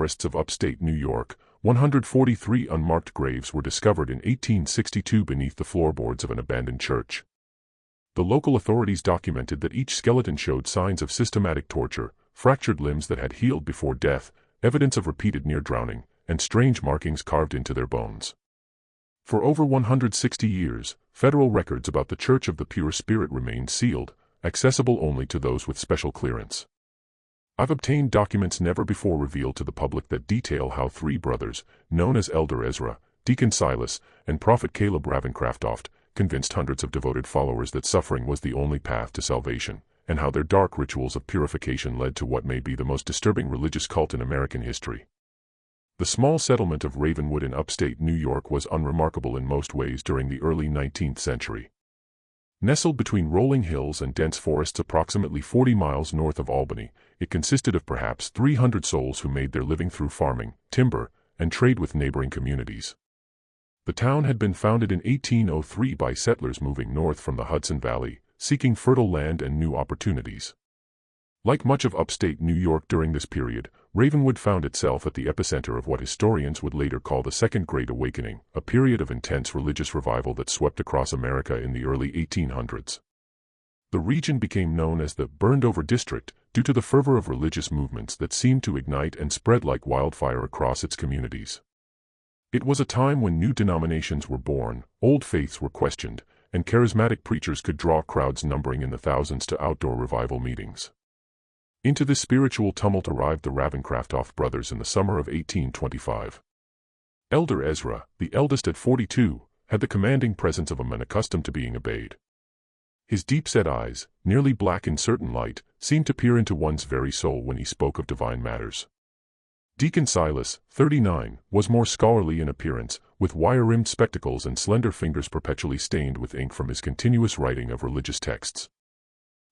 forests of upstate New York, 143 unmarked graves were discovered in 1862 beneath the floorboards of an abandoned church. The local authorities documented that each skeleton showed signs of systematic torture, fractured limbs that had healed before death, evidence of repeated near drowning, and strange markings carved into their bones. For over 160 years, federal records about the Church of the Pure Spirit remained sealed, accessible only to those with special clearance. I've obtained documents never before revealed to the public that detail how three brothers, known as Elder Ezra, Deacon Silas, and Prophet Caleb Ravencroft, convinced hundreds of devoted followers that suffering was the only path to salvation, and how their dark rituals of purification led to what may be the most disturbing religious cult in American history. The small settlement of Ravenwood in upstate New York was unremarkable in most ways during the early 19th century. Nestled between rolling hills and dense forests approximately 40 miles north of Albany, it consisted of perhaps 300 souls who made their living through farming, timber, and trade with neighboring communities. The town had been founded in 1803 by settlers moving north from the Hudson Valley, seeking fertile land and new opportunities. Like much of upstate New York during this period, Ravenwood found itself at the epicenter of what historians would later call the Second Great Awakening, a period of intense religious revival that swept across America in the early 1800s. The region became known as the Burned-Over District due to the fervor of religious movements that seemed to ignite and spread like wildfire across its communities. It was a time when new denominations were born, old faiths were questioned, and charismatic preachers could draw crowds numbering in the thousands to outdoor revival meetings. Into this spiritual tumult arrived the Ravencroft brothers in the summer of 1825. Elder Ezra, the eldest at 42, had the commanding presence of a man accustomed to being obeyed. His deep-set eyes, nearly black in certain light, seemed to peer into one's very soul when he spoke of divine matters. Deacon Silas, 39, was more scholarly in appearance, with wire-rimmed spectacles and slender fingers perpetually stained with ink from his continuous writing of religious texts.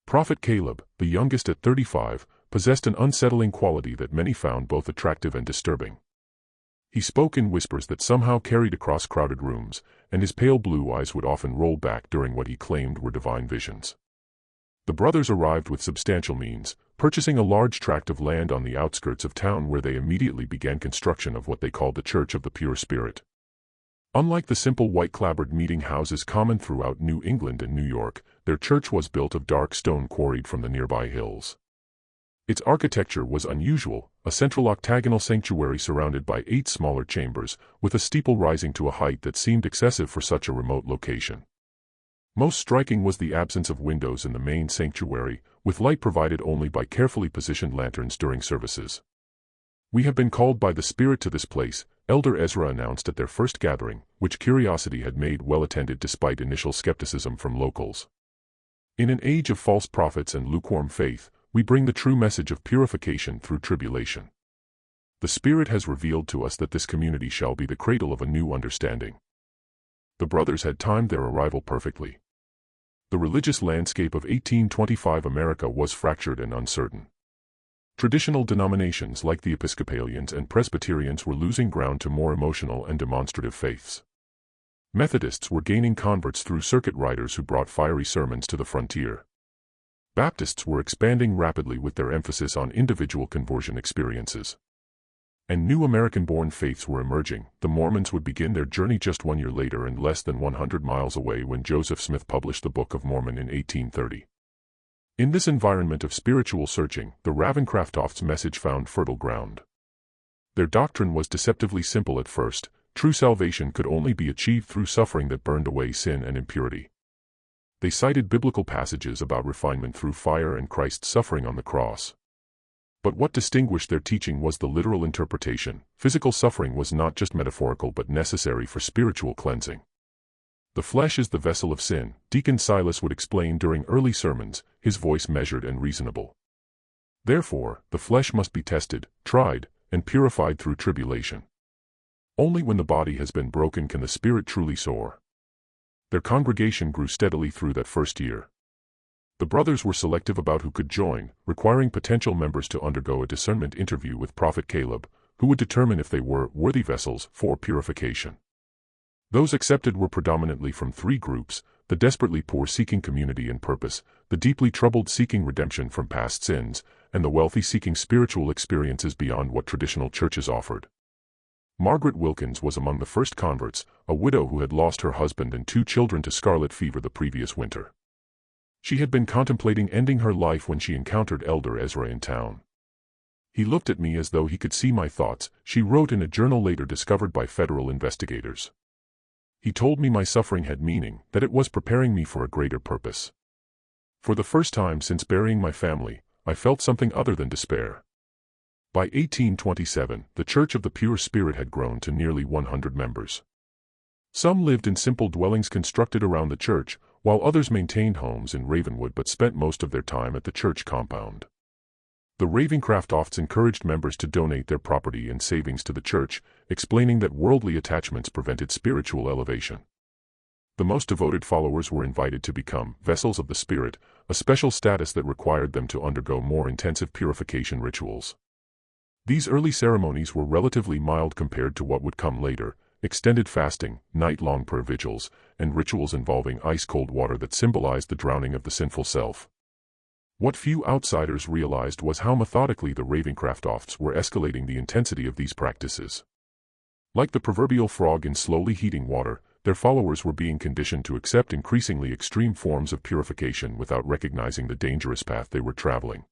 Prophet Caleb, the youngest at 35, possessed an unsettling quality that many found both attractive and disturbing. He spoke in whispers that somehow carried across crowded rooms, and his pale blue eyes would often roll back during what he claimed were divine visions. The brothers arrived with substantial means, purchasing a large tract of land on the outskirts of town where they immediately began construction of what they called the Church of the Pure Spirit. Unlike the simple white-clapboard meeting houses common throughout New England and New York, their church was built of dark stone quarried from the nearby hills. Its architecture was unusual, a central octagonal sanctuary surrounded by 8 smaller chambers, with a steeple rising to a height that seemed excessive for such a remote location. Most striking was the absence of windows in the main sanctuary, with light provided only by carefully positioned lanterns during services. "We have been called by the Spirit to this place," Elder Ezra announced at their first gathering, which curiosity had made well attended despite initial skepticism from locals. "In an age of false prophets and lukewarm faith, we bring the true message of purification through tribulation. The Spirit has revealed to us that this community shall be the cradle of a new understanding." The brothers had timed their arrival perfectly. The religious landscape of 1825 America was fractured and uncertain. Traditional denominations like the Episcopalians and Presbyterians were losing ground to more emotional and demonstrative faiths. Methodists were gaining converts through circuit riders who brought fiery sermons to the frontier. Baptists were expanding rapidly with their emphasis on individual conversion experiences. And new American-born faiths were emerging. The Mormons would begin their journey just 1 year later and less than 100 miles away when Joseph Smith published the Book of Mormon in 1830. In this environment of spiritual searching, the Ravencrofts' message found fertile ground. Their doctrine was deceptively simple at first: true salvation could only be achieved through suffering that burned away sin and impurity. They cited biblical passages about refinement through fire and Christ's suffering on the cross. But what distinguished their teaching was the literal interpretation. Physical suffering was not just metaphorical but necessary for spiritual cleansing. "The flesh is the vessel of sin," Deacon Silas would explain during early sermons, his voice measured and reasonable. "Therefore, the flesh must be tested, tried, and purified through tribulation. Only when the body has been broken can the spirit truly soar." Their congregation grew steadily through that first year. The brothers were selective about who could join, requiring potential members to undergo a discernment interview with Prophet Caleb, who would determine if they were worthy vessels for purification. Those accepted were predominantly from 3 groups: the desperately poor seeking community and purpose, the deeply troubled seeking redemption from past sins, and the wealthy seeking spiritual experiences beyond what traditional churches offered. Margaret Wilkins was among the first converts, a widow who had lost her husband and 2 children to scarlet fever the previous winter. She had been contemplating ending her life when she encountered Elder Ezra in town. "He looked at me as though he could see my thoughts," she wrote in a journal later discovered by federal investigators. "He told me my suffering had meaning, that it was preparing me for a greater purpose. For the first time since burying my family, I felt something other than despair." By 1827, the Church of the Pure Spirit had grown to nearly 100 members. Some lived in simple dwellings constructed around the church, while others maintained homes in Ravenwood but spent most of their time at the church compound. The Ravencrofts encouraged members to donate their property and savings to the church, explaining that worldly attachments prevented spiritual elevation. The most devoted followers were invited to become vessels of the Spirit, a special status that required them to undergo more intensive purification rituals. These early ceremonies were relatively mild compared to what would come later: extended fasting, night-long prayer vigils, and rituals involving ice-cold water that symbolized the drowning of the sinful self. What few outsiders realized was how methodically the Ravencrofts were escalating the intensity of these practices. Like the proverbial frog in slowly heating water, their followers were being conditioned to accept increasingly extreme forms of purification without recognizing the dangerous path they were traveling.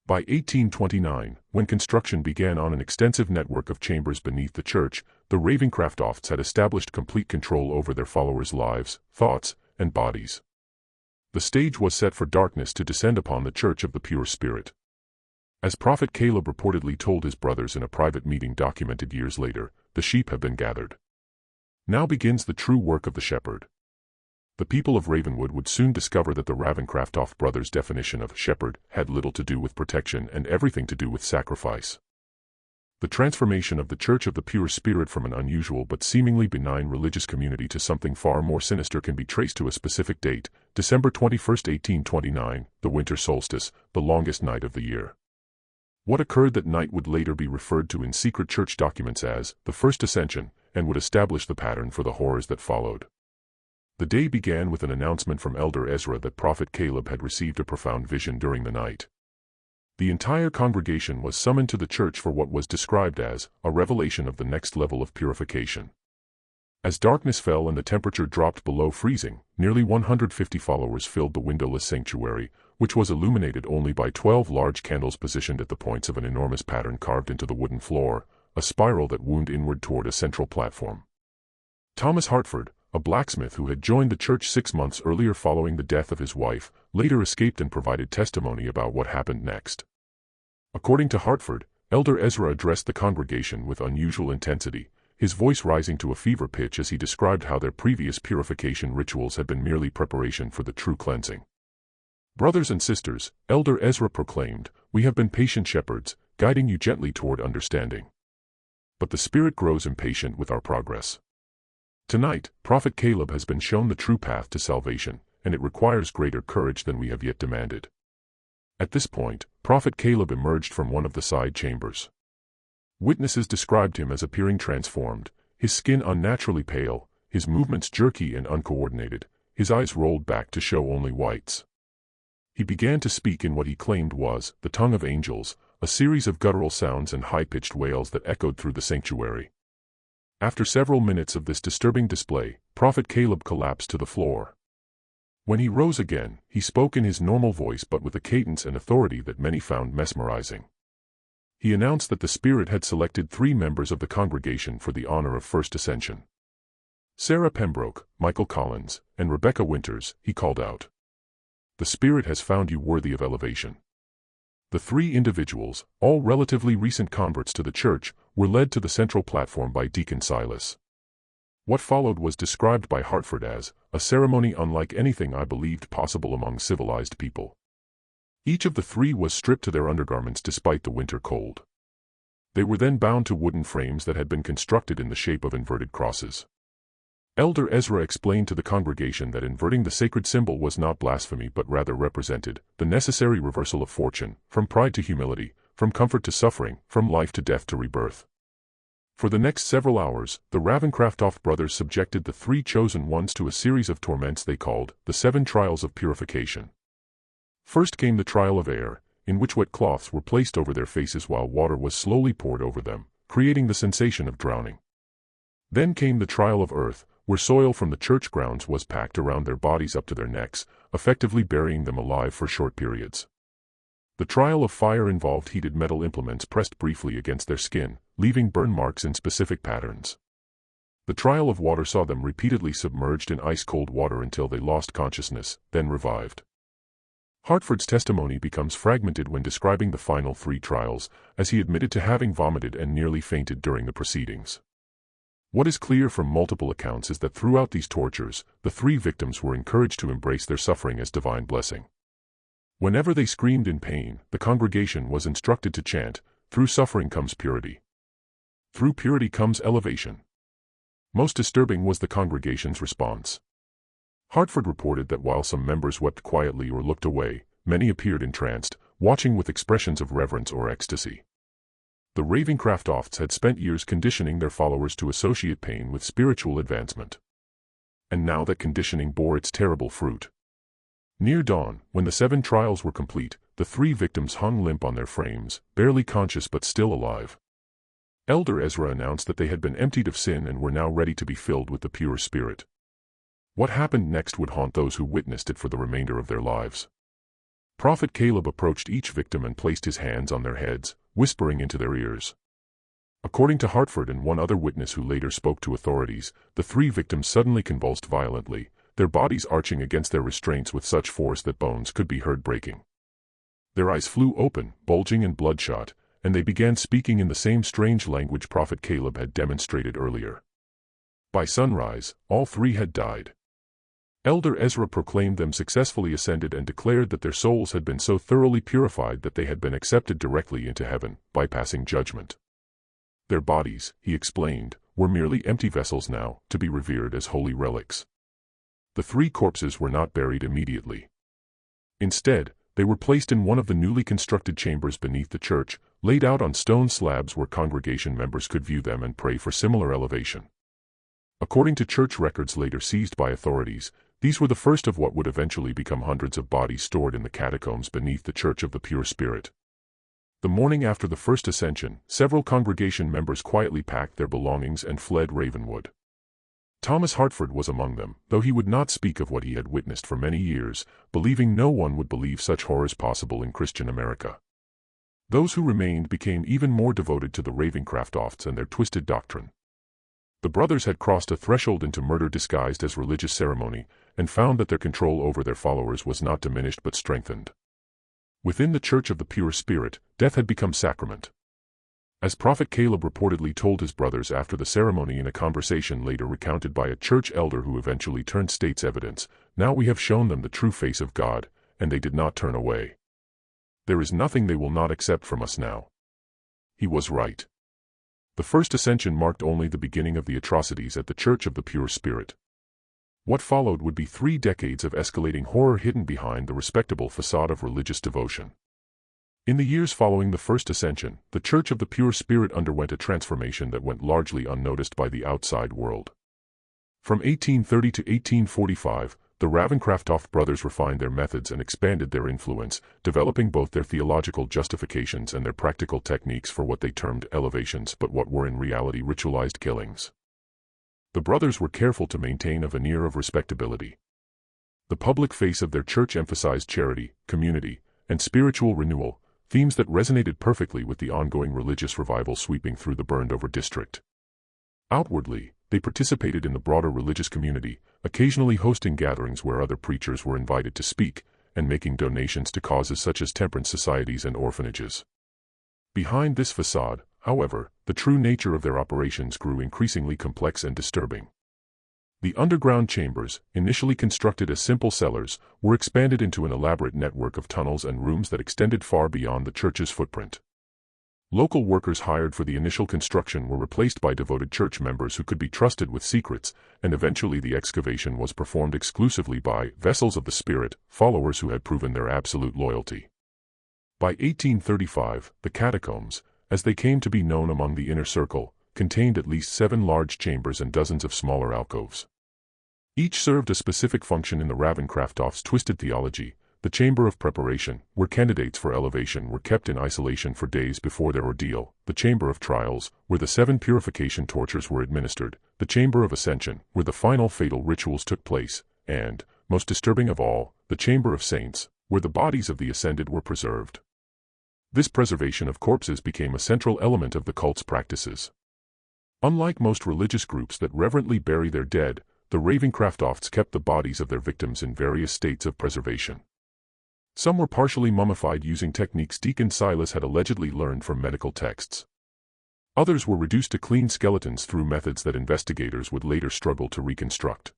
By 1829, when construction began on an extensive network of chambers beneath the church, the Ravencrofts had established complete control over their followers' lives, thoughts, and bodies. The stage was set for darkness to descend upon the Church of the Pure Spirit. As Prophet Caleb reportedly told his brothers in a private meeting documented years later, "The sheep have been gathered. Now begins the true work of the shepherd." The people of Ravenwood would soon discover that the Ravencroft brothers' definition of shepherd had little to do with protection and everything to do with sacrifice. The transformation of the Church of the Pure Spirit from an unusual but seemingly benign religious community to something far more sinister can be traced to a specific date: December 21, 1829, the winter solstice, the longest night of the year. What occurred that night would later be referred to in secret church documents as the First Ascension, and would establish the pattern for the horrors that followed. The day began with an announcement from Elder Ezra that Prophet Caleb had received a profound vision during the night. The entire congregation was summoned to the church for what was described as a revelation of the next level of purification. As darkness fell and the temperature dropped below freezing, nearly 150 followers filled the windowless sanctuary, which was illuminated only by 12 large candles positioned at the points of an enormous pattern carved into the wooden floor, a spiral that wound inward toward a central platform. Thomas Hartford, a blacksmith who had joined the church 6 months earlier following the death of his wife, later escaped and provided testimony about what happened next. According to Hartford, Elder Ezra addressed the congregation with unusual intensity, his voice rising to a fever pitch as he described how their previous purification rituals had been merely preparation for the true cleansing. "Brothers and sisters," Elder Ezra proclaimed, "we have been patient shepherds, guiding you gently toward understanding. But the Spirit grows impatient with our progress. Tonight, Prophet Caleb has been shown the true path to salvation, and it requires greater courage than we have yet demanded." At this point, Prophet Caleb emerged from one of the side chambers. Witnesses described him as appearing transformed, his skin unnaturally pale, his movements jerky and uncoordinated, his eyes rolled back to show only whites. He began to speak in what he claimed was the tongue of angels, a series of guttural sounds and high-pitched wails that echoed through the sanctuary. After several minutes of this disturbing display, Prophet Caleb collapsed to the floor. When he rose again, he spoke in his normal voice but with a cadence and authority that many found mesmerizing. He announced that the Spirit had selected 3 members of the congregation for the honor of First Ascension. Sarah Pembroke, Michael Collins, and Rebecca Winters, he called out. "The Spirit has found you worthy of elevation." The 3 individuals, all relatively recent converts to the church, were led to the central platform by Deacon Silas. What followed was described by Hartford as a ceremony unlike anything I believed possible among civilized people. Each of the 3 was stripped to their undergarments despite the winter cold. They were then bound to wooden frames that had been constructed in the shape of inverted crosses. Elder Ezra explained to the congregation that inverting the sacred symbol was not blasphemy but rather represented the necessary reversal of fortune, from pride to humility, from comfort to suffering, from life to death to rebirth. For the next several hours, the Ravencroft brothers subjected the 3 chosen ones to a series of torments they called the 7 trials of purification. First came the trial of air, in which wet cloths were placed over their faces while water was slowly poured over them, creating the sensation of drowning. Then came the trial of earth, where soil from the church grounds was packed around their bodies up to their necks, effectively burying them alive for short periods. The trial of fire involved heated metal implements pressed briefly against their skin, leaving burn marks in specific patterns. The trial of water saw them repeatedly submerged in ice-cold water until they lost consciousness, then revived. Hartford's testimony becomes fragmented when describing the final 3 trials, as he admitted to having vomited and nearly fainted during the proceedings. What is clear from multiple accounts is that throughout these tortures, the 3 victims were encouraged to embrace their suffering as divine blessing. Whenever they screamed in pain, the congregation was instructed to chant, "Through suffering comes purity. Through purity comes elevation." Most disturbing was the congregation's response. Hartford reported that while some members wept quietly or looked away, many appeared entranced, watching with expressions of reverence or ecstasy. The Ravencrofts had spent years conditioning their followers to associate pain with spiritual advancement. And now that conditioning bore its terrible fruit. Near dawn, when the 7 trials were complete, the 3 victims hung limp on their frames, barely conscious but still alive. Elder Ezra announced that they had been emptied of sin and were now ready to be filled with the pure Spirit. What happened next would haunt those who witnessed it for the remainder of their lives. Prophet Caleb approached each victim and placed his hands on their heads, whispering into their ears. According to Hartford and one other witness who later spoke to authorities, the 3 victims suddenly convulsed violently, their bodies arching against their restraints with such force that bones could be heard breaking. Their eyes flew open, bulging and bloodshot, and they began speaking in the same strange language Prophet Caleb had demonstrated earlier. By sunrise, all 3 had died. Elder Ezra proclaimed them successfully ascended and declared that their souls had been so thoroughly purified that they had been accepted directly into heaven, bypassing judgment. Their bodies, he explained, were merely empty vessels now, to be revered as holy relics. The 3 corpses were not buried immediately. Instead, they were placed in one of the newly constructed chambers beneath the church, laid out on stone slabs where congregation members could view them and pray for similar elevation. According to church records later seized by authorities, these were the first of what would eventually become hundreds of bodies stored in the catacombs beneath the Church of the Pure Spirit. The morning after the first ascension, several congregation members quietly packed their belongings and fled Ravenwood. Thomas Hartford was among them, though he would not speak of what he had witnessed for many years, believing no one would believe such horrors possible in Christian America. Those who remained became even more devoted to the Ravencrofts and their twisted doctrine. The brothers had crossed a threshold into murder disguised as religious ceremony, and found that their control over their followers was not diminished but strengthened. Within the Church of the Pure Spirit, death had become sacrament. As Prophet Caleb reportedly told his brothers after the ceremony in a conversation later recounted by a church elder who eventually turned state's evidence, "Now we have shown them the true face of God, and they did not turn away. There is nothing they will not accept from us now." He was right. The first ascension marked only the beginning of the atrocities at the Church of the Pure Spirit. What followed would be 3 decades of escalating horror hidden behind the respectable facade of religious devotion. In the years following the first ascension, the Church of the Pure Spirit underwent a transformation that went largely unnoticed by the outside world. From 1830 to 1845, the Ravencroft brothers refined their methods and expanded their influence, developing both their theological justifications and their practical techniques for what they termed elevations but what were in reality ritualized killings. The brothers were careful to maintain a veneer of respectability. The public face of their church emphasized charity, community, and spiritual renewal, themes that resonated perfectly with the ongoing religious revival sweeping through the burned-over district. Outwardly, they participated in the broader religious community, occasionally hosting gatherings where other preachers were invited to speak, and making donations to causes such as temperance societies and orphanages. Behind this facade, however, the true nature of their operations grew increasingly complex and disturbing. The underground chambers, initially constructed as simple cellars, were expanded into an elaborate network of tunnels and rooms that extended far beyond the church's footprint. Local workers hired for the initial construction were replaced by devoted church members who could be trusted with secrets, and eventually the excavation was performed exclusively by vessels of the Spirit, followers who had proven their absolute loyalty. By 1835, the catacombs, as they came to be known among the inner circle, contained at least 7 large chambers and dozens of smaller alcoves. Each served a specific function in the Ravencrofts' twisted theology, the chamber of preparation, where candidates for elevation were kept in isolation for days before their ordeal, the chamber of trials, where the 7 purification tortures were administered, the chamber of ascension, where the final fatal rituals took place, and, most disturbing of all, the chamber of saints, where the bodies of the ascended were preserved. This preservation of corpses became a central element of the cult's practices. Unlike most religious groups that reverently bury their dead, the Ravencrofts kept the bodies of their victims in various states of preservation. Some were partially mummified using techniques Deacon Silas had allegedly learned from medical texts. Others were reduced to clean skeletons through methods that investigators would later struggle to reconstruct.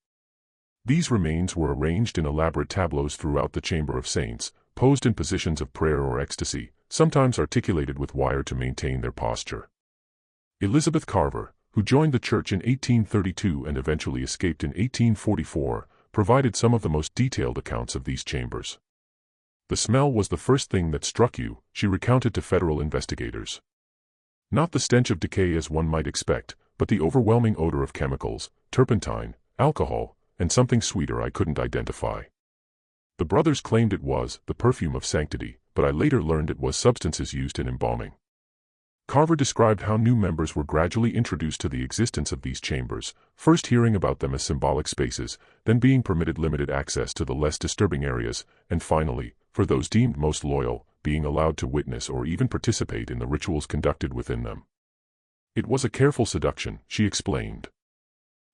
These remains were arranged in elaborate tableaux throughout the Chamber of Saints, posed in positions of prayer or ecstasy, sometimes articulated with wire to maintain their posture. Elizabeth Carver, who joined the church in 1832 and eventually escaped in 1844, provided some of the most detailed accounts of these chambers. "The smell was the first thing that struck you," she recounted to federal investigators. "Not the stench of decay as one might expect, but the overwhelming odor of chemicals, turpentine, alcohol, and something sweeter I couldn't identify. The brothers claimed it was the perfume of sanctity, but I later learned it was substances used in embalming." Carver described how new members were gradually introduced to the existence of these chambers, first hearing about them as symbolic spaces, then being permitted limited access to the less disturbing areas, and finally, for those deemed most loyal, being allowed to witness or even participate in the rituals conducted within them. "It was a careful seduction," she explained.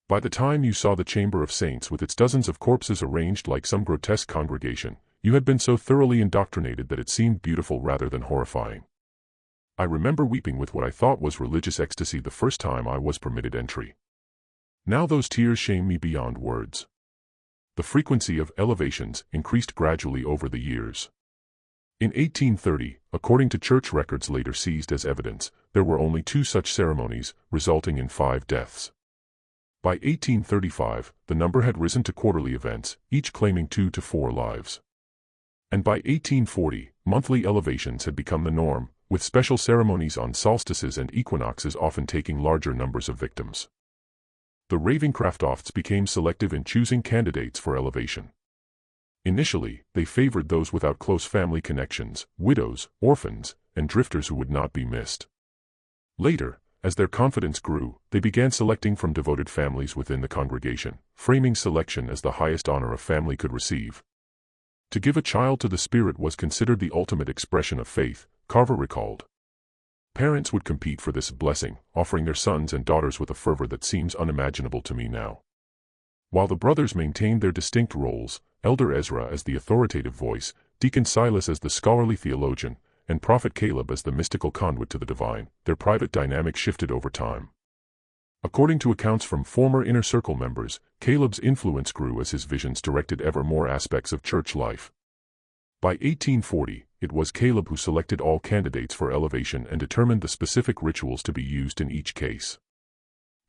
"By the time you saw the Chamber of Saints with its dozens of corpses arranged like some grotesque congregation, you had been so thoroughly indoctrinated that it seemed beautiful rather than horrifying. I remember weeping with what I thought was religious ecstasy the first time I was permitted entry. Now those tears shame me beyond words." The frequency of elevations increased gradually over the years. In 1830, according to church records later seized as evidence, there were only 2 such ceremonies, resulting in 5 deaths. By 1835, the number had risen to quarterly events, each claiming 2 to 4 lives. And by 1840, monthly elevations had become the norm, with special ceremonies on solstices and equinoxes often taking larger numbers of victims. The Ravencrofts became selective in choosing candidates for elevation. Initially, they favored those without close family connections, widows, orphans, and drifters who would not be missed. Later, as their confidence grew, they began selecting from devoted families within the congregation, framing selection as the highest honor a family could receive. To give a child to the Spirit was considered the ultimate expression of faith, Carver recalled. Parents would compete for this blessing, offering their sons and daughters with a fervor that seems unimaginable to me now. While the brothers maintained their distinct roles, Elder Ezra as the authoritative voice, Deacon Silas as the scholarly theologian, and Prophet Caleb as the mystical conduit to the divine, their private dynamic shifted over time. According to accounts from former Inner Circle members, Caleb's influence grew as his visions directed ever more aspects of church life. By 1840, it was Caleb who selected all candidates for elevation and determined the specific rituals to be used in each case.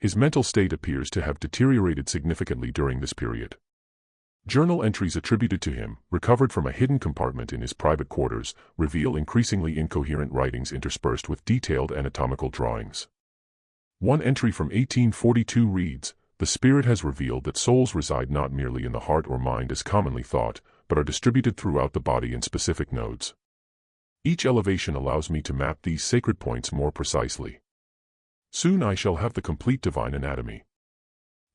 His mental state appears to have deteriorated significantly during this period. Journal entries attributed to him, recovered from a hidden compartment in his private quarters, reveal increasingly incoherent writings interspersed with detailed anatomical drawings. One entry from 1842 reads, "The Spirit has revealed that souls reside not merely in the heart or mind as commonly thought, but are distributed throughout the body in specific nodes. Each elevation allows me to map these sacred points more precisely. Soon I shall have the complete divine anatomy."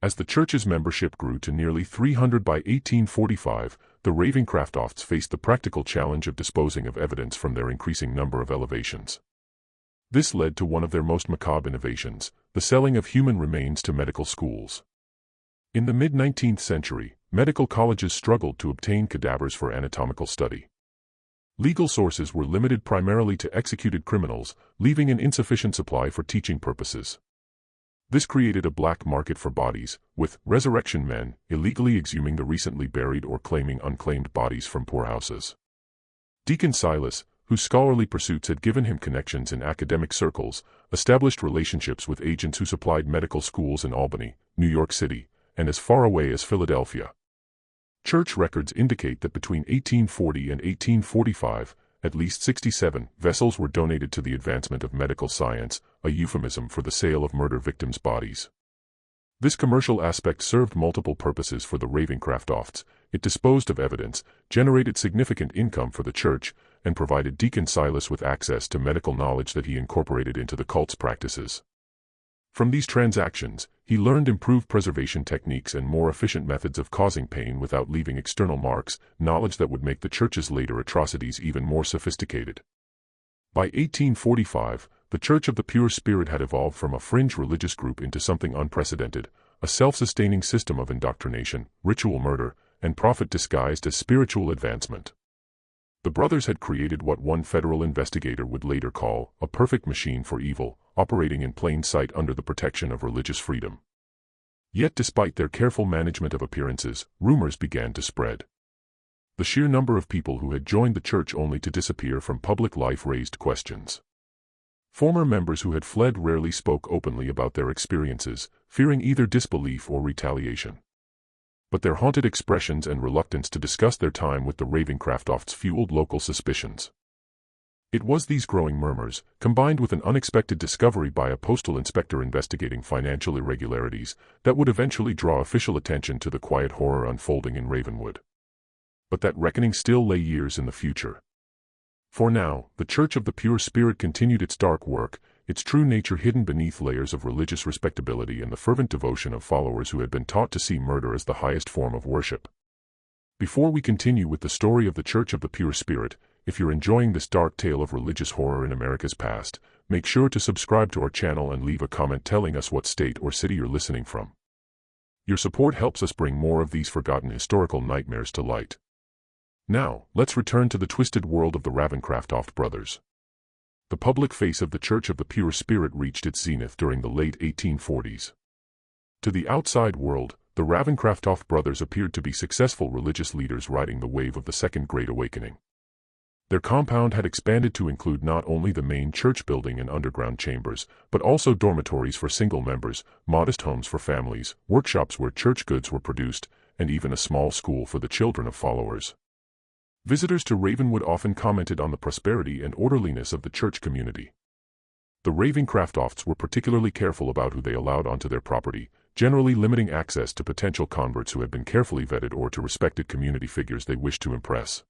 As the church's membership grew to nearly 300 by 1845, the Ravencrofts faced the practical challenge of disposing of evidence from their increasing number of elevations. This led to one of their most macabre innovations, the selling of human remains to medical schools. In the mid-19th century, medical colleges struggled to obtain cadavers for anatomical study. Legal sources were limited primarily to executed criminals, leaving an insufficient supply for teaching purposes. This created a black market for bodies, with resurrection men illegally exhuming the recently buried or claiming unclaimed bodies from poorhouses. Deacon Silas, whose scholarly pursuits had given him connections in academic circles, established relationships with agents who supplied medical schools in Albany, New York City, and as far away as Philadelphia. Church records indicate that between 1840 and 1845, at least 67 vessels were donated to the advancement of medical science, a euphemism for the sale of murder victims' bodies. This commercial aspect served multiple purposes for the Ravencrofts, it disposed of evidence, generated significant income for the church, and provided Deacon Silas with access to medical knowledge that he incorporated into the cult's practices. From these transactions, he learned improved preservation techniques and more efficient methods of causing pain without leaving external marks, knowledge that would make the church's later atrocities even more sophisticated. By 1845, the Church of the Pure Spirit had evolved from a fringe religious group into something unprecedented, a self-sustaining system of indoctrination, ritual murder, and profit disguised as spiritual advancement. The brothers had created what one federal investigator would later call a perfect machine for evil, operating in plain sight under the protection of religious freedom. Yet despite their careful management of appearances, rumors began to spread. The sheer number of people who had joined the church only to disappear from public life raised questions. Former members who had fled rarely spoke openly about their experiences, fearing either disbelief or retaliation. But their haunted expressions and reluctance to discuss their time with the Ravencrofts fueled local suspicions. It was these growing murmurs, combined with an unexpected discovery by a postal inspector investigating financial irregularities, that would eventually draw official attention to the quiet horror unfolding in Ravenwood. But that reckoning still lay years in the future. For now, the Church of the Pure Spirit continued its dark work, its true nature hidden beneath layers of religious respectability and the fervent devotion of followers who had been taught to see murder as the highest form of worship. Before we continue with the story of the Church of the Pure Spirit, if you're enjoying this dark tale of religious horror in America's past, make sure to subscribe to our channel and leave a comment telling us what state or city you're listening from. Your support helps us bring more of these forgotten historical nightmares to light. Now, let's return to the twisted world of the Ravencroft brothers. The public face of the Church of the Pure Spirit reached its zenith during the late 1840s. To the outside world, the Ravencroft brothers appeared to be successful religious leaders riding the wave of the Second Great Awakening. Their compound had expanded to include not only the main church building and underground chambers, but also dormitories for single members, modest homes for families, workshops where church goods were produced, and even a small school for the children of followers. Visitors to Ravenwood often commented on the prosperity and orderliness of the church community. The Ravencrofts were particularly careful about who they allowed onto their property, generally limiting access to potential converts who had been carefully vetted or to respected community figures they wished to impress.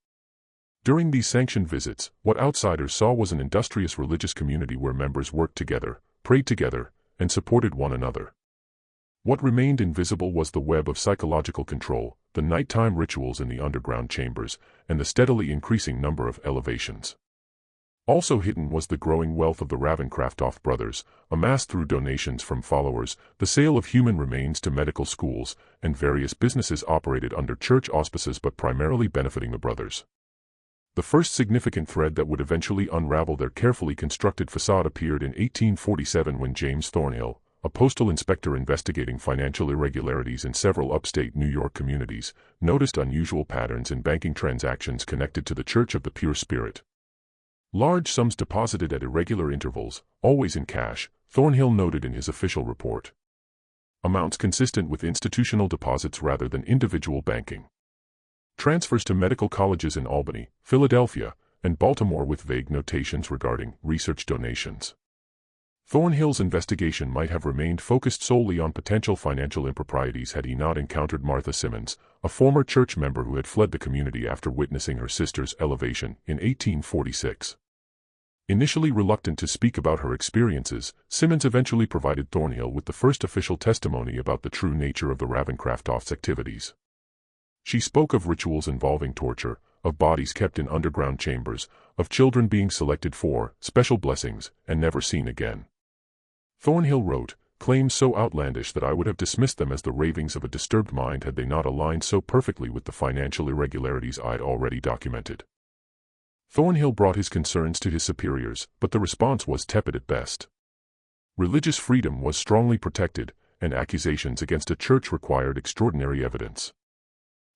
During these sanctioned visits, what outsiders saw was an industrious religious community where members worked together, prayed together, and supported one another. What remained invisible was the web of psychological control, the nighttime rituals in the underground chambers, and the steadily increasing number of elevations. Also hidden was the growing wealth of the Ravencroft brothers, amassed through donations from followers, the sale of human remains to medical schools, and various businesses operated under church auspices but primarily benefiting the brothers. The first significant thread that would eventually unravel their carefully constructed facade appeared in 1847 when James Thornhill, a postal inspector investigating financial irregularities in several upstate New York communities, noticed unusual patterns in banking transactions connected to the Church of the Pure Spirit. Large sums deposited at irregular intervals, always in cash, Thornhill noted in his official report. Amounts consistent with institutional deposits rather than individual banking. Transfers to medical colleges in Albany, Philadelphia, and Baltimore with vague notations regarding research donations. Thornhill's investigation might have remained focused solely on potential financial improprieties had he not encountered Martha Simmons, a former church member who had fled the community after witnessing her sister's elevation in 1846. Initially reluctant to speak about her experiences, Simmons eventually provided Thornhill with the first official testimony about the true nature of the Ravencrofts' activities. She spoke of rituals involving torture, of bodies kept in underground chambers, of children being selected for special blessings and never seen again. Thornhill wrote, "Claims so outlandish that I would have dismissed them as the ravings of a disturbed mind had they not aligned so perfectly with the financial irregularities I'd already documented." Thornhill brought his concerns to his superiors, but the response was tepid at best. Religious freedom was strongly protected, and accusations against a church required extraordinary evidence.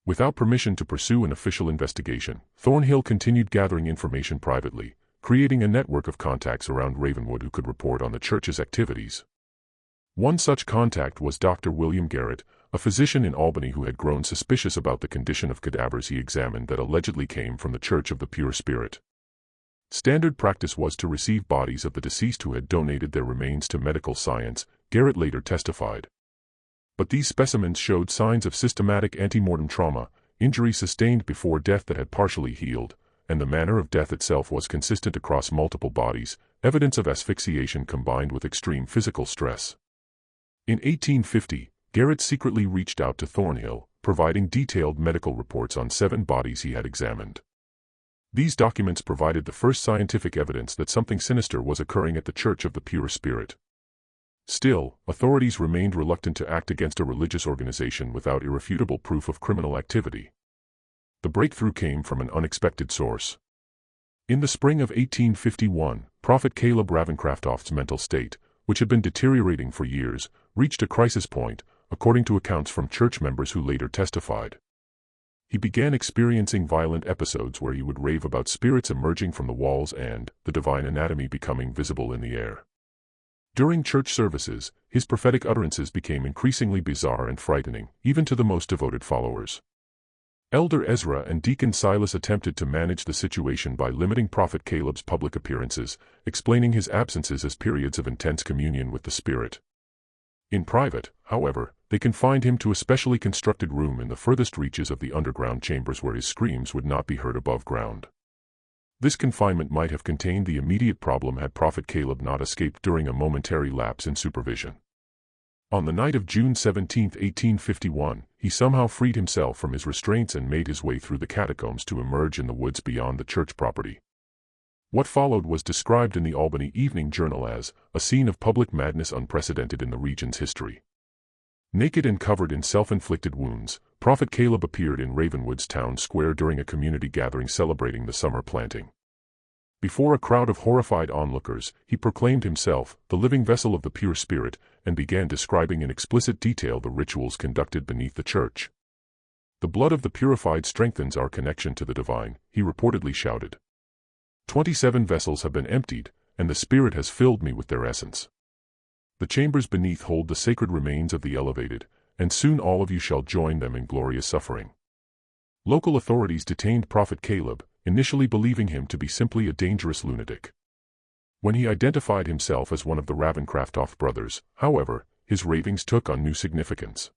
Without permission to pursue an official investigation, Thornhill continued gathering information privately, creating a network of contacts around Ravenwood who could report on the church's activities. One such contact was Dr. William Garrett, a physician in Albany who had grown suspicious about the condition of cadavers he examined that allegedly came from the Church of the Pure Spirit. Standard practice was to receive bodies of the deceased who had donated their remains to medical science, Garrett later testified. But these specimens showed signs of systematic antemortem trauma, injury sustained before death that had partially healed, and the manner of death itself was consistent across multiple bodies, evidence of asphyxiation combined with extreme physical stress. In 1850, Garrett secretly reached out to Thornhill, providing detailed medical reports on 7 bodies he had examined. These documents provided the first scientific evidence that something sinister was occurring at the Church of the Pure Spirit. Still, authorities remained reluctant to act against a religious organization without irrefutable proof of criminal activity. The breakthrough came from an unexpected source. In the spring of 1851, Prophet Caleb Ravencroft's mental state, which had been deteriorating for years, reached a crisis point, according to accounts from church members who later testified. He began experiencing violent episodes where he would rave about spirits emerging from the walls and the divine anatomy becoming visible in the air. During church services, his prophetic utterances became increasingly bizarre and frightening, even to the most devoted followers. Elder Ezra and Deacon Silas attempted to manage the situation by limiting Prophet Caleb's public appearances, explaining his absences as periods of intense communion with the Spirit. In private, however, they confined him to a specially constructed room in the furthest reaches of the underground chambers where his screams would not be heard above ground. This confinement might have contained the immediate problem had Prophet Caleb not escaped during a momentary lapse in supervision. On the night of June 17, 1851, he somehow freed himself from his restraints and made his way through the catacombs to emerge in the woods beyond the church property. What followed was described in the Albany Evening Journal as a scene of public madness unprecedented in the region's history. Naked and covered in self-inflicted wounds, Prophet Caleb appeared in Ravenwood's town square during a community gathering celebrating the summer planting. Before a crowd of horrified onlookers, he proclaimed himself the living vessel of the pure spirit and began describing in explicit detail the rituals conducted beneath the church. "The blood of the purified strengthens our connection to the divine," he reportedly shouted. 27 vessels have been emptied, and the Spirit has filled me with their essence. The chambers beneath hold the sacred remains of the elevated, and soon all of you shall join them in glorious suffering. Local authorities detained Prophet Caleb, initially believing him to be simply a dangerous lunatic. When he identified himself as one of the Ravencroft brothers, however, his ravings took on new significance.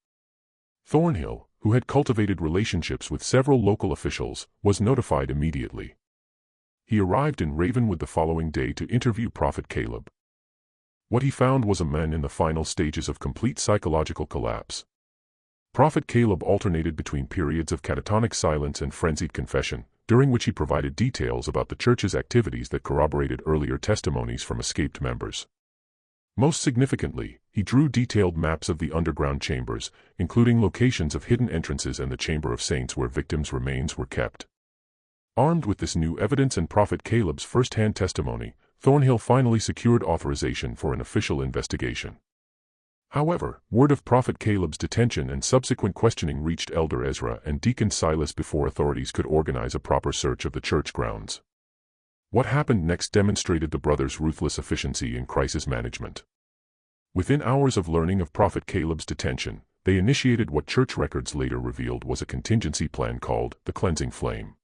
Thornhill, who had cultivated relationships with several local officials, was notified immediately. He arrived in Ravenwood the following day to interview Prophet Caleb. What he found was a man in the final stages of complete psychological collapse. Prophet Caleb alternated between periods of catatonic silence and frenzied confession, during which he provided details about the church's activities that corroborated earlier testimonies from escaped members. Most significantly, he drew detailed maps of the underground chambers, including locations of hidden entrances and the Chamber of Saints where victims' remains were kept. Armed with this new evidence and Prophet Caleb's first-hand testimony, Thornhill finally secured authorization for an official investigation. However, word of Prophet Caleb's detention and subsequent questioning reached Elder Ezra and Deacon Silas before authorities could organize a proper search of the church grounds. What happened next demonstrated the brothers' ruthless efficiency in crisis management. Within hours of learning of Prophet Caleb's detention, they initiated what church records later revealed was a contingency plan called the Cleansing Flame.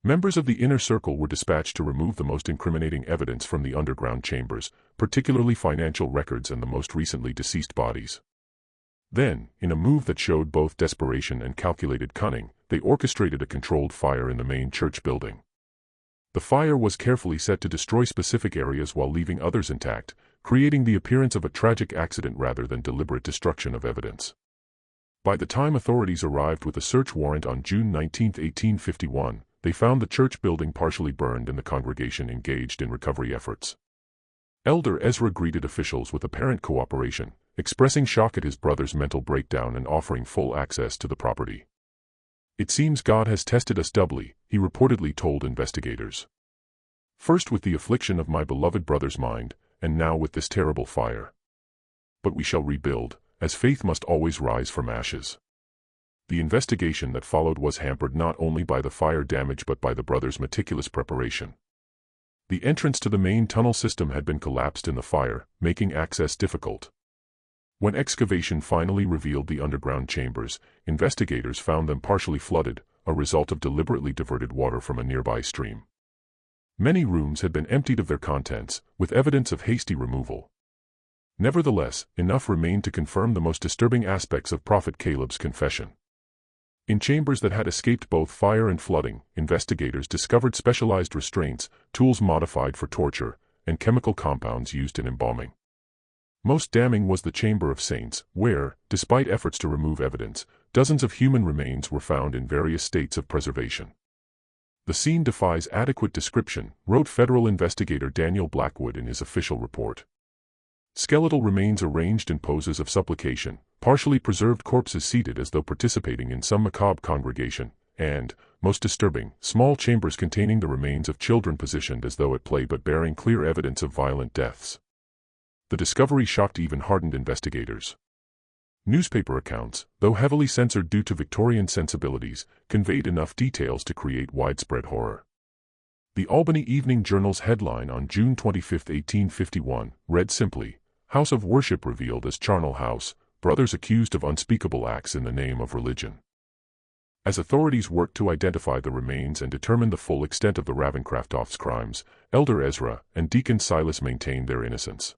Members of the inner circle were dispatched to remove the most incriminating evidence from the underground chambers, particularly financial records and the most recently deceased bodies. Then, in a move that showed both desperation and calculated cunning, they orchestrated a controlled fire in the main church building. The fire was carefully set to destroy specific areas while leaving others intact, creating the appearance of a tragic accident rather than deliberate destruction of evidence. By the time authorities arrived with a search warrant on June 19, 1851, they found the church building partially burned and the congregation engaged in recovery efforts. Elder Ezra greeted officials with apparent cooperation, expressing shock at his brother's mental breakdown and offering full access to the property. "It seems God has tested us doubly," he reportedly told investigators. "First with the affliction of my beloved brother's mind, and now with this terrible fire. But we shall rebuild, as faith must always rise from ashes." The investigation that followed was hampered not only by the fire damage but by the brothers' meticulous preparation. The entrance to the main tunnel system had been collapsed in the fire, making access difficult. When excavation finally revealed the underground chambers, investigators found them partially flooded, a result of deliberately diverted water from a nearby stream. Many rooms had been emptied of their contents, with evidence of hasty removal. Nevertheless, enough remained to confirm the most disturbing aspects of Prophet Caleb's confession. In chambers that had escaped both fire and flooding, investigators discovered specialized restraints, tools modified for torture, and chemical compounds used in embalming. Most damning was the Chamber of Saints, where, despite efforts to remove evidence, dozens of human remains were found in various states of preservation. "The scene defies adequate description," wrote federal investigator Daniel Blackwood in his official report. Skeletal remains arranged in poses of supplication, partially preserved corpses seated as though participating in some macabre congregation, and, most disturbing, small chambers containing the remains of children positioned as though at play but bearing clear evidence of violent deaths. The discovery shocked even hardened investigators. Newspaper accounts, though heavily censored due to Victorian sensibilities, conveyed enough details to create widespread horror. The Albany Evening Journal's headline on June 25, 1851, read simply, "House of Worship Revealed as Charnel House, Brothers Accused of Unspeakable Acts in the Name of Religion." As authorities worked to identify the remains and determine the full extent of the Ravencroft's crimes, Elder Ezra and Deacon Silas maintained their innocence.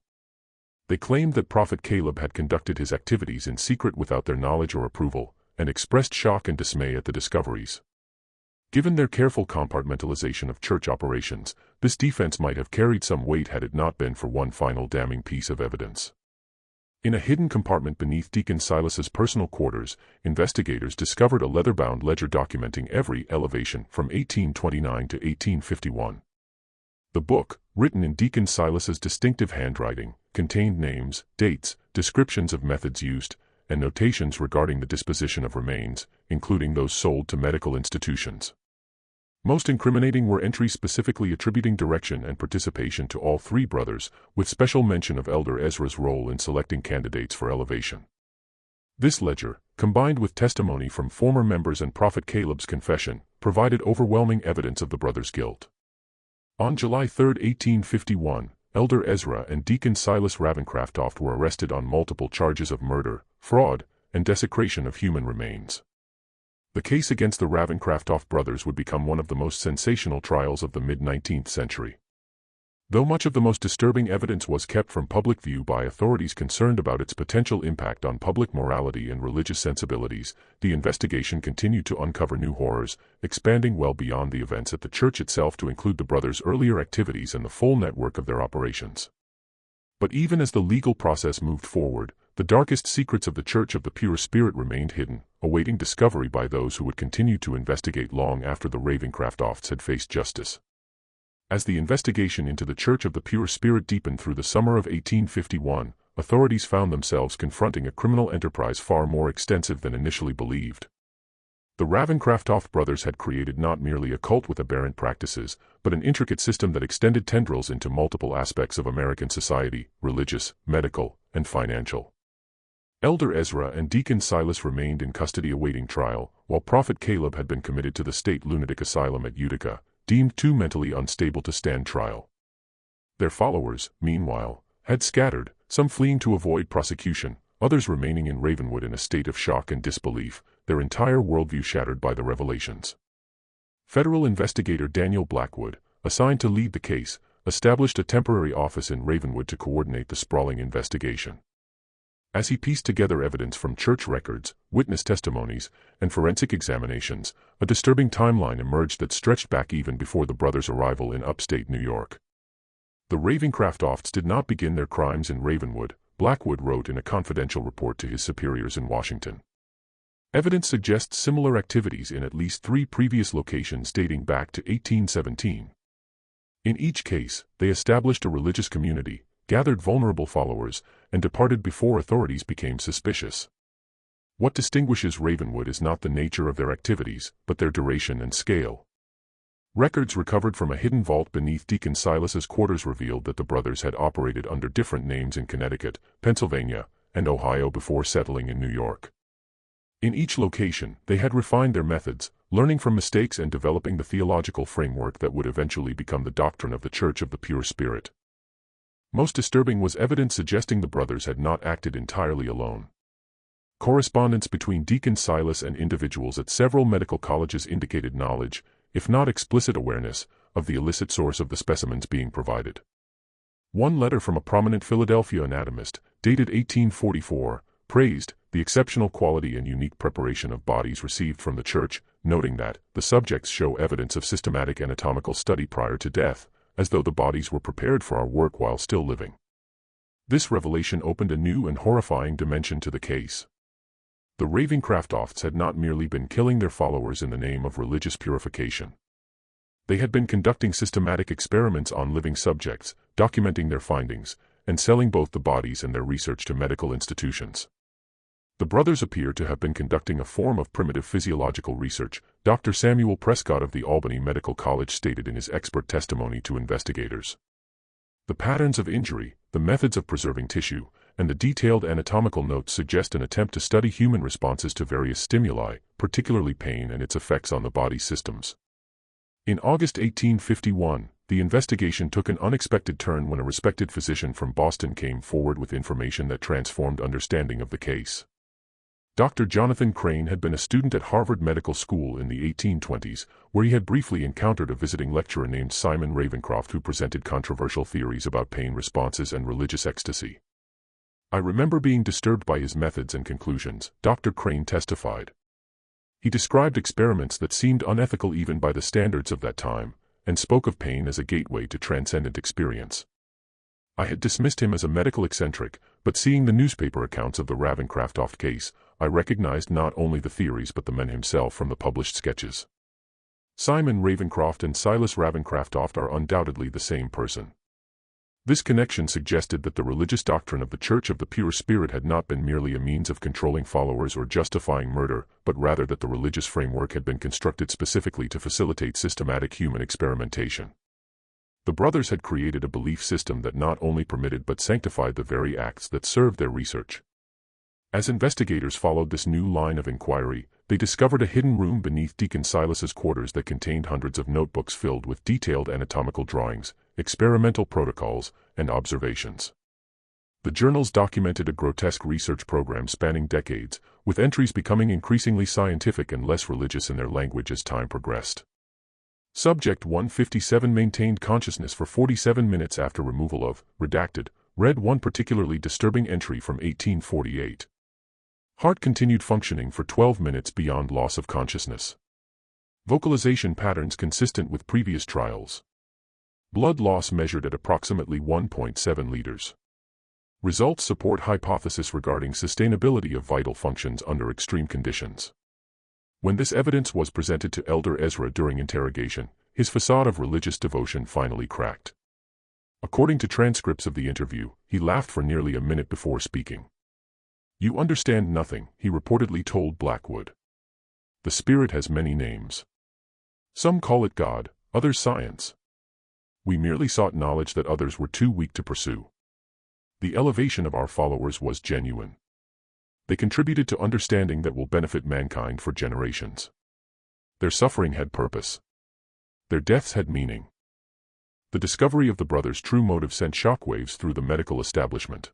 They claimed that Prophet Caleb had conducted his activities in secret without their knowledge or approval, and expressed shock and dismay at the discoveries. Given their careful compartmentalization of church operations, this defense might have carried some weight had it not been for one final damning piece of evidence. In a hidden compartment beneath Deacon Silas's personal quarters, investigators discovered a leather-bound ledger documenting every elevation from 1829 to 1851. The book, written in Deacon Silas's distinctive handwriting, contained names, dates, descriptions of methods used, and notations regarding the disposition of remains, including those sold to medical institutions. Most incriminating were entries specifically attributing direction and participation to all three brothers, with special mention of Elder Ezra's role in selecting candidates for elevation. This ledger, combined with testimony from former members and Prophet Caleb's confession, provided overwhelming evidence of the brothers' guilt. On July 3, 1851, Elder Ezra and Deacon Silas Ravencroft were arrested on multiple charges of murder, fraud, and desecration of human remains. The case against the Ravencroft brothers would become one of the most sensational trials of the mid-19th century. Though much of the most disturbing evidence was kept from public view by authorities concerned about its potential impact on public morality and religious sensibilities, the investigation continued to uncover new horrors, expanding well beyond the events at the church itself to include the brothers' earlier activities and the full network of their operations. But even as the legal process moved forward, the darkest secrets of the Church of the Pure Spirit remained hidden, awaiting discovery by those who would continue to investigate long after the Ravencrofts had faced justice. As the investigation into the Church of the Pure Spirit deepened through the summer of 1851, authorities found themselves confronting a criminal enterprise far more extensive than initially believed. The Ravencroft brothers had created not merely a cult with aberrant practices, but an intricate system that extended tendrils into multiple aspects of American society, religious, medical, and financial. Elder Ezra and Deacon Silas remained in custody awaiting trial, while Prophet Caleb had been committed to the state lunatic asylum at Utica, deemed too mentally unstable to stand trial. Their followers, meanwhile, had scattered, some fleeing to avoid prosecution, others remaining in Ravenwood in a state of shock and disbelief, their entire worldview shattered by the revelations. Federal investigator Daniel Blackwood, assigned to lead the case, established a temporary office in Ravenwood to coordinate the sprawling investigation. As he pieced together evidence from church records, witness testimonies, and forensic examinations, a disturbing timeline emerged that stretched back even before the brothers' arrival in upstate New York. The Ravencrofts did not begin their crimes in Ravenwood, Blackwood wrote in a confidential report to his superiors in Washington. Evidence suggests similar activities in at least 3 previous locations dating back to 1817. In each case, they established a religious community, gathered vulnerable followers, and departed before authorities became suspicious. What distinguishes Ravenwood is not the nature of their activities, but their duration and scale. Records recovered from a hidden vault beneath Deacon Silas's quarters revealed that the brothers had operated under different names in Connecticut, Pennsylvania, and Ohio before settling in New York. In each location, they had refined their methods, learning from mistakes and developing the theological framework that would eventually become the doctrine of the Church of the Pure Spirit. Most disturbing was evidence suggesting the brothers had not acted entirely alone. Correspondence between Deacon Silas and individuals at several medical colleges indicated knowledge, if not explicit awareness, of the illicit source of the specimens being provided. One letter from a prominent Philadelphia anatomist, dated 1844, praised the exceptional quality and unique preparation of bodies received from the Church, noting that the subjects show evidence of systematic anatomical study prior to death, as though the bodies were prepared for our work while still living. This revelation opened a new and horrifying dimension to the case. The Ravencrofts had not merely been killing their followers in the name of religious purification. They had been conducting systematic experiments on living subjects, documenting their findings, and selling both the bodies and their research to medical institutions. The brothers appear to have been conducting a form of primitive physiological research, Dr. Samuel Prescott of the Albany Medical College stated in his expert testimony to investigators. The patterns of injury, the methods of preserving tissue, and the detailed anatomical notes suggest an attempt to study human responses to various stimuli, particularly pain and its effects on the body's systems. In August 1851, the investigation took an unexpected turn when a respected physician from Boston came forward with information that transformed understanding of the case. Dr. Jonathan Crane had been a student at Harvard Medical School in the 1820s, where he had briefly encountered a visiting lecturer named Simon Ravencroft who presented controversial theories about pain responses and religious ecstasy. "I remember being disturbed by his methods and conclusions," Dr. Crane testified. He described experiments that seemed unethical even by the standards of that time, and spoke of pain as a gateway to transcendent experience. "I had dismissed him as a medical eccentric, but seeing the newspaper accounts of the Ravencroft case, I recognized not only the theories but the man himself from the published sketches." Simon Ravencroft and Silas Ravencroft are undoubtedly the same person. This connection suggested that the religious doctrine of the Church of the Pure Spirit had not been merely a means of controlling followers or justifying murder, but rather that the religious framework had been constructed specifically to facilitate systematic human experimentation. The brothers had created a belief system that not only permitted but sanctified the very acts that served their research. As investigators followed this new line of inquiry, they discovered a hidden room beneath Deacon Silas's quarters that contained hundreds of notebooks filled with detailed anatomical drawings, experimental protocols, and observations. The journals documented a grotesque research program spanning decades, with entries becoming increasingly scientific and less religious in their language as time progressed. Subject 157 maintained consciousness for 47 minutes after removal of, redacted, read one particularly disturbing entry from 1848. Heart continued functioning for 12 minutes beyond loss of consciousness. Vocalization patterns consistent with previous trials. Blood loss measured at approximately 1.7 liters. Results support hypothesis regarding sustainability of vital functions under extreme conditions. When this evidence was presented to Elder Ezra during interrogation, his facade of religious devotion finally cracked. According to transcripts of the interview, he laughed for nearly a minute before speaking. "You understand nothing," he reportedly told Blackwood. "The Spirit has many names. Some call it God, others science. We merely sought knowledge that others were too weak to pursue." The elevation of our followers was genuine. They contributed to understanding that will benefit mankind for generations. Their suffering had purpose. Their deaths had meaning. The discovery of the brothers' true motive sent shockwaves through the medical establishment.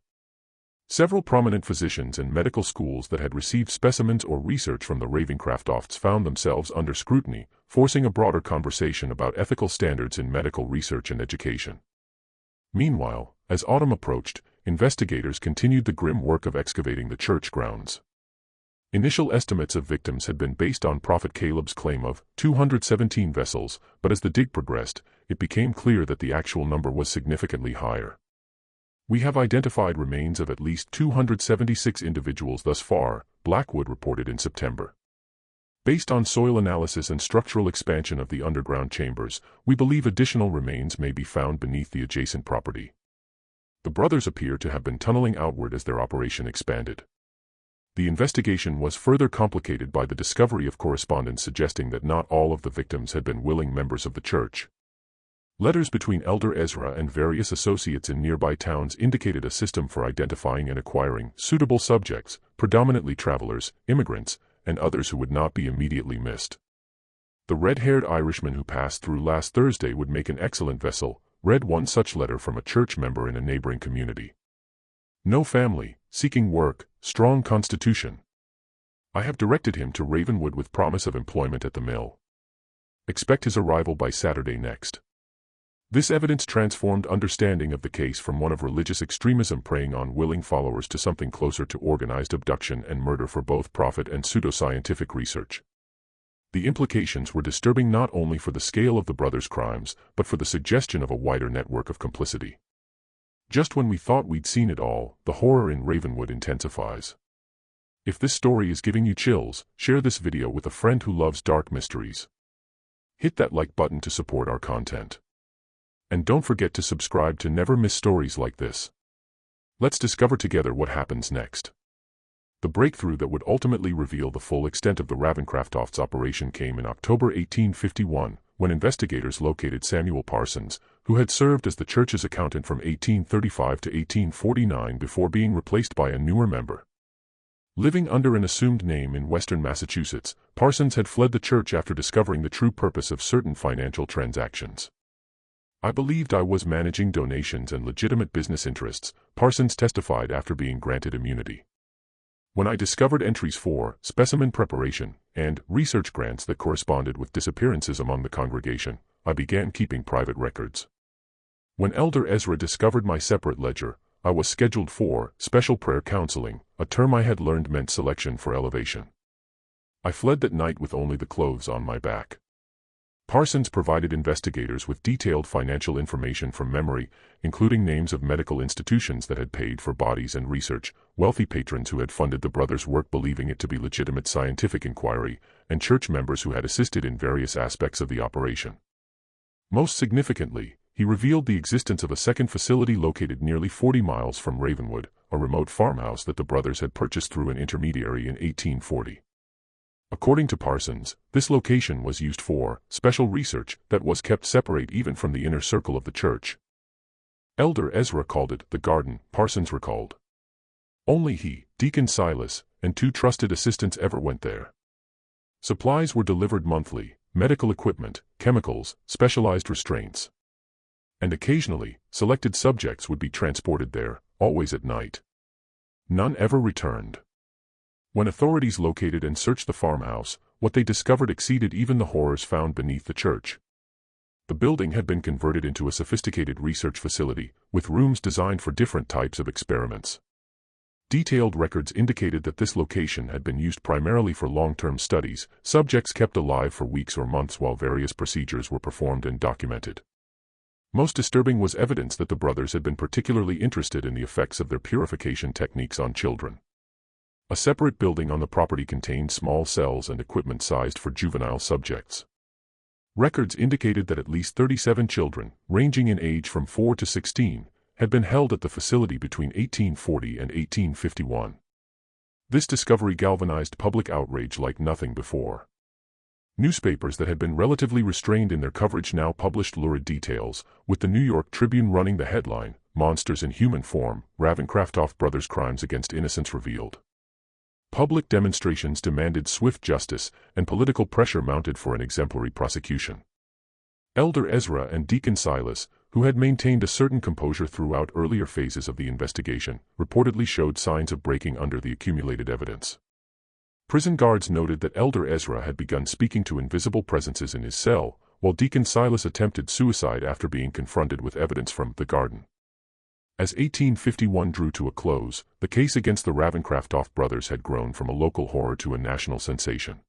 Several prominent physicians and medical schools that had received specimens or research from the Ravencrofts found themselves under scrutiny, forcing a broader conversation about ethical standards in medical research and education. Meanwhile, as autumn approached, investigators continued the grim work of excavating the church grounds. Initial estimates of victims had been based on Prophet Caleb's claim of 217 vessels, but as the dig progressed, it became clear that the actual number was significantly higher. "We have identified remains of at least 276 individuals thus far," Blackwood reported in September. "Based on soil analysis and structural expansion of the underground chambers, we believe additional remains may be found beneath the adjacent property." The brothers appear to have been tunneling outward as their operation expanded. The investigation was further complicated by the discovery of correspondence suggesting that not all of the victims had been willing members of the church. Letters between Elder Ezra and various associates in nearby towns indicated a system for identifying and acquiring suitable subjects, predominantly travelers, immigrants, and others who would not be immediately missed. "The red-haired Irishman who passed through last Thursday would make an excellent vessel," read one such letter from a church member in a neighboring community. "No family, seeking work, strong constitution. I have directed him to Ravenwood with promise of employment at the mill. Expect his arrival by Saturday next." This evidence transformed understanding of the case from one of religious extremism preying on willing followers to something closer to organized abduction and murder for both profit and pseudoscientific research. The implications were disturbing not only for the scale of the brothers' crimes, but for the suggestion of a wider network of complicity. Just when we thought we'd seen it all, the horror in Ravenwood intensifies. If this story is giving you chills, share this video with a friend who loves dark mysteries. Hit that like button to support our content. And don't forget to subscribe to never miss stories like this. Let's discover together what happens next. The breakthrough that would ultimately reveal the full extent of the Ravencroft's operation came in October 1851, when investigators located Samuel Parsons, who had served as the church's accountant from 1835 to 1849 before being replaced by a newer member. Living under an assumed name in western Massachusetts, Parsons had fled the church after discovering the true purpose of certain financial transactions. "I believed I was managing donations and legitimate business interests," Parsons testified after being granted immunity. "When I discovered entries for specimen preparation and research grants that corresponded with disappearances among the congregation, I began keeping private records. When Elder Ezra discovered my separate ledger, I was scheduled for special prayer counseling, a term I had learned meant selection for elevation. I fled that night with only the clothes on my back." Parsons provided investigators with detailed financial information from memory, including names of medical institutions that had paid for bodies and research, wealthy patrons who had funded the brothers' work believing it to be legitimate scientific inquiry, and church members who had assisted in various aspects of the operation. Most significantly, he revealed the existence of a second facility located nearly 40 miles from Ravenwood, a remote farmhouse that the brothers had purchased through an intermediary in 1840. According to Parsons, this location was used for special research that was kept separate even from the inner circle of the church. Elder Ezra called it the garden, Parsons recalled. Only he, Deacon Silas, and 2 trusted assistants ever went there. Supplies were delivered monthly, medical equipment, chemicals, specialized restraints. And occasionally, selected subjects would be transported there, always at night. None ever returned. When authorities located and searched the farmhouse, what they discovered exceeded even the horrors found beneath the church. The building had been converted into a sophisticated research facility, with rooms designed for different types of experiments. Detailed records indicated that this location had been used primarily for long-term studies, subjects kept alive for weeks or months while various procedures were performed and documented. Most disturbing was evidence that the brothers had been particularly interested in the effects of their purification techniques on children. A separate building on the property contained small cells and equipment sized for juvenile subjects. Records indicated that at least 37 children, ranging in age from 4 to 16, had been held at the facility between 1840 and 1851. This discovery galvanized public outrage like nothing before. Newspapers that had been relatively restrained in their coverage now published lurid details, with the New York Tribune running the headline, "Monsters in Human Form, Ravencroft Brothers' Crimes Against Innocence Revealed." Public demonstrations demanded swift justice, and political pressure mounted for an exemplary prosecution. Elder Ezra and Deacon Silas, who had maintained a certain composure throughout earlier phases of the investigation, reportedly showed signs of breaking under the accumulated evidence. Prison guards noted that Elder Ezra had begun speaking to invisible presences in his cell, while Deacon Silas attempted suicide after being confronted with evidence from the garden. As 1851 drew to a close, the case against the Ravencroft brothers had grown from a local horror to a national sensation.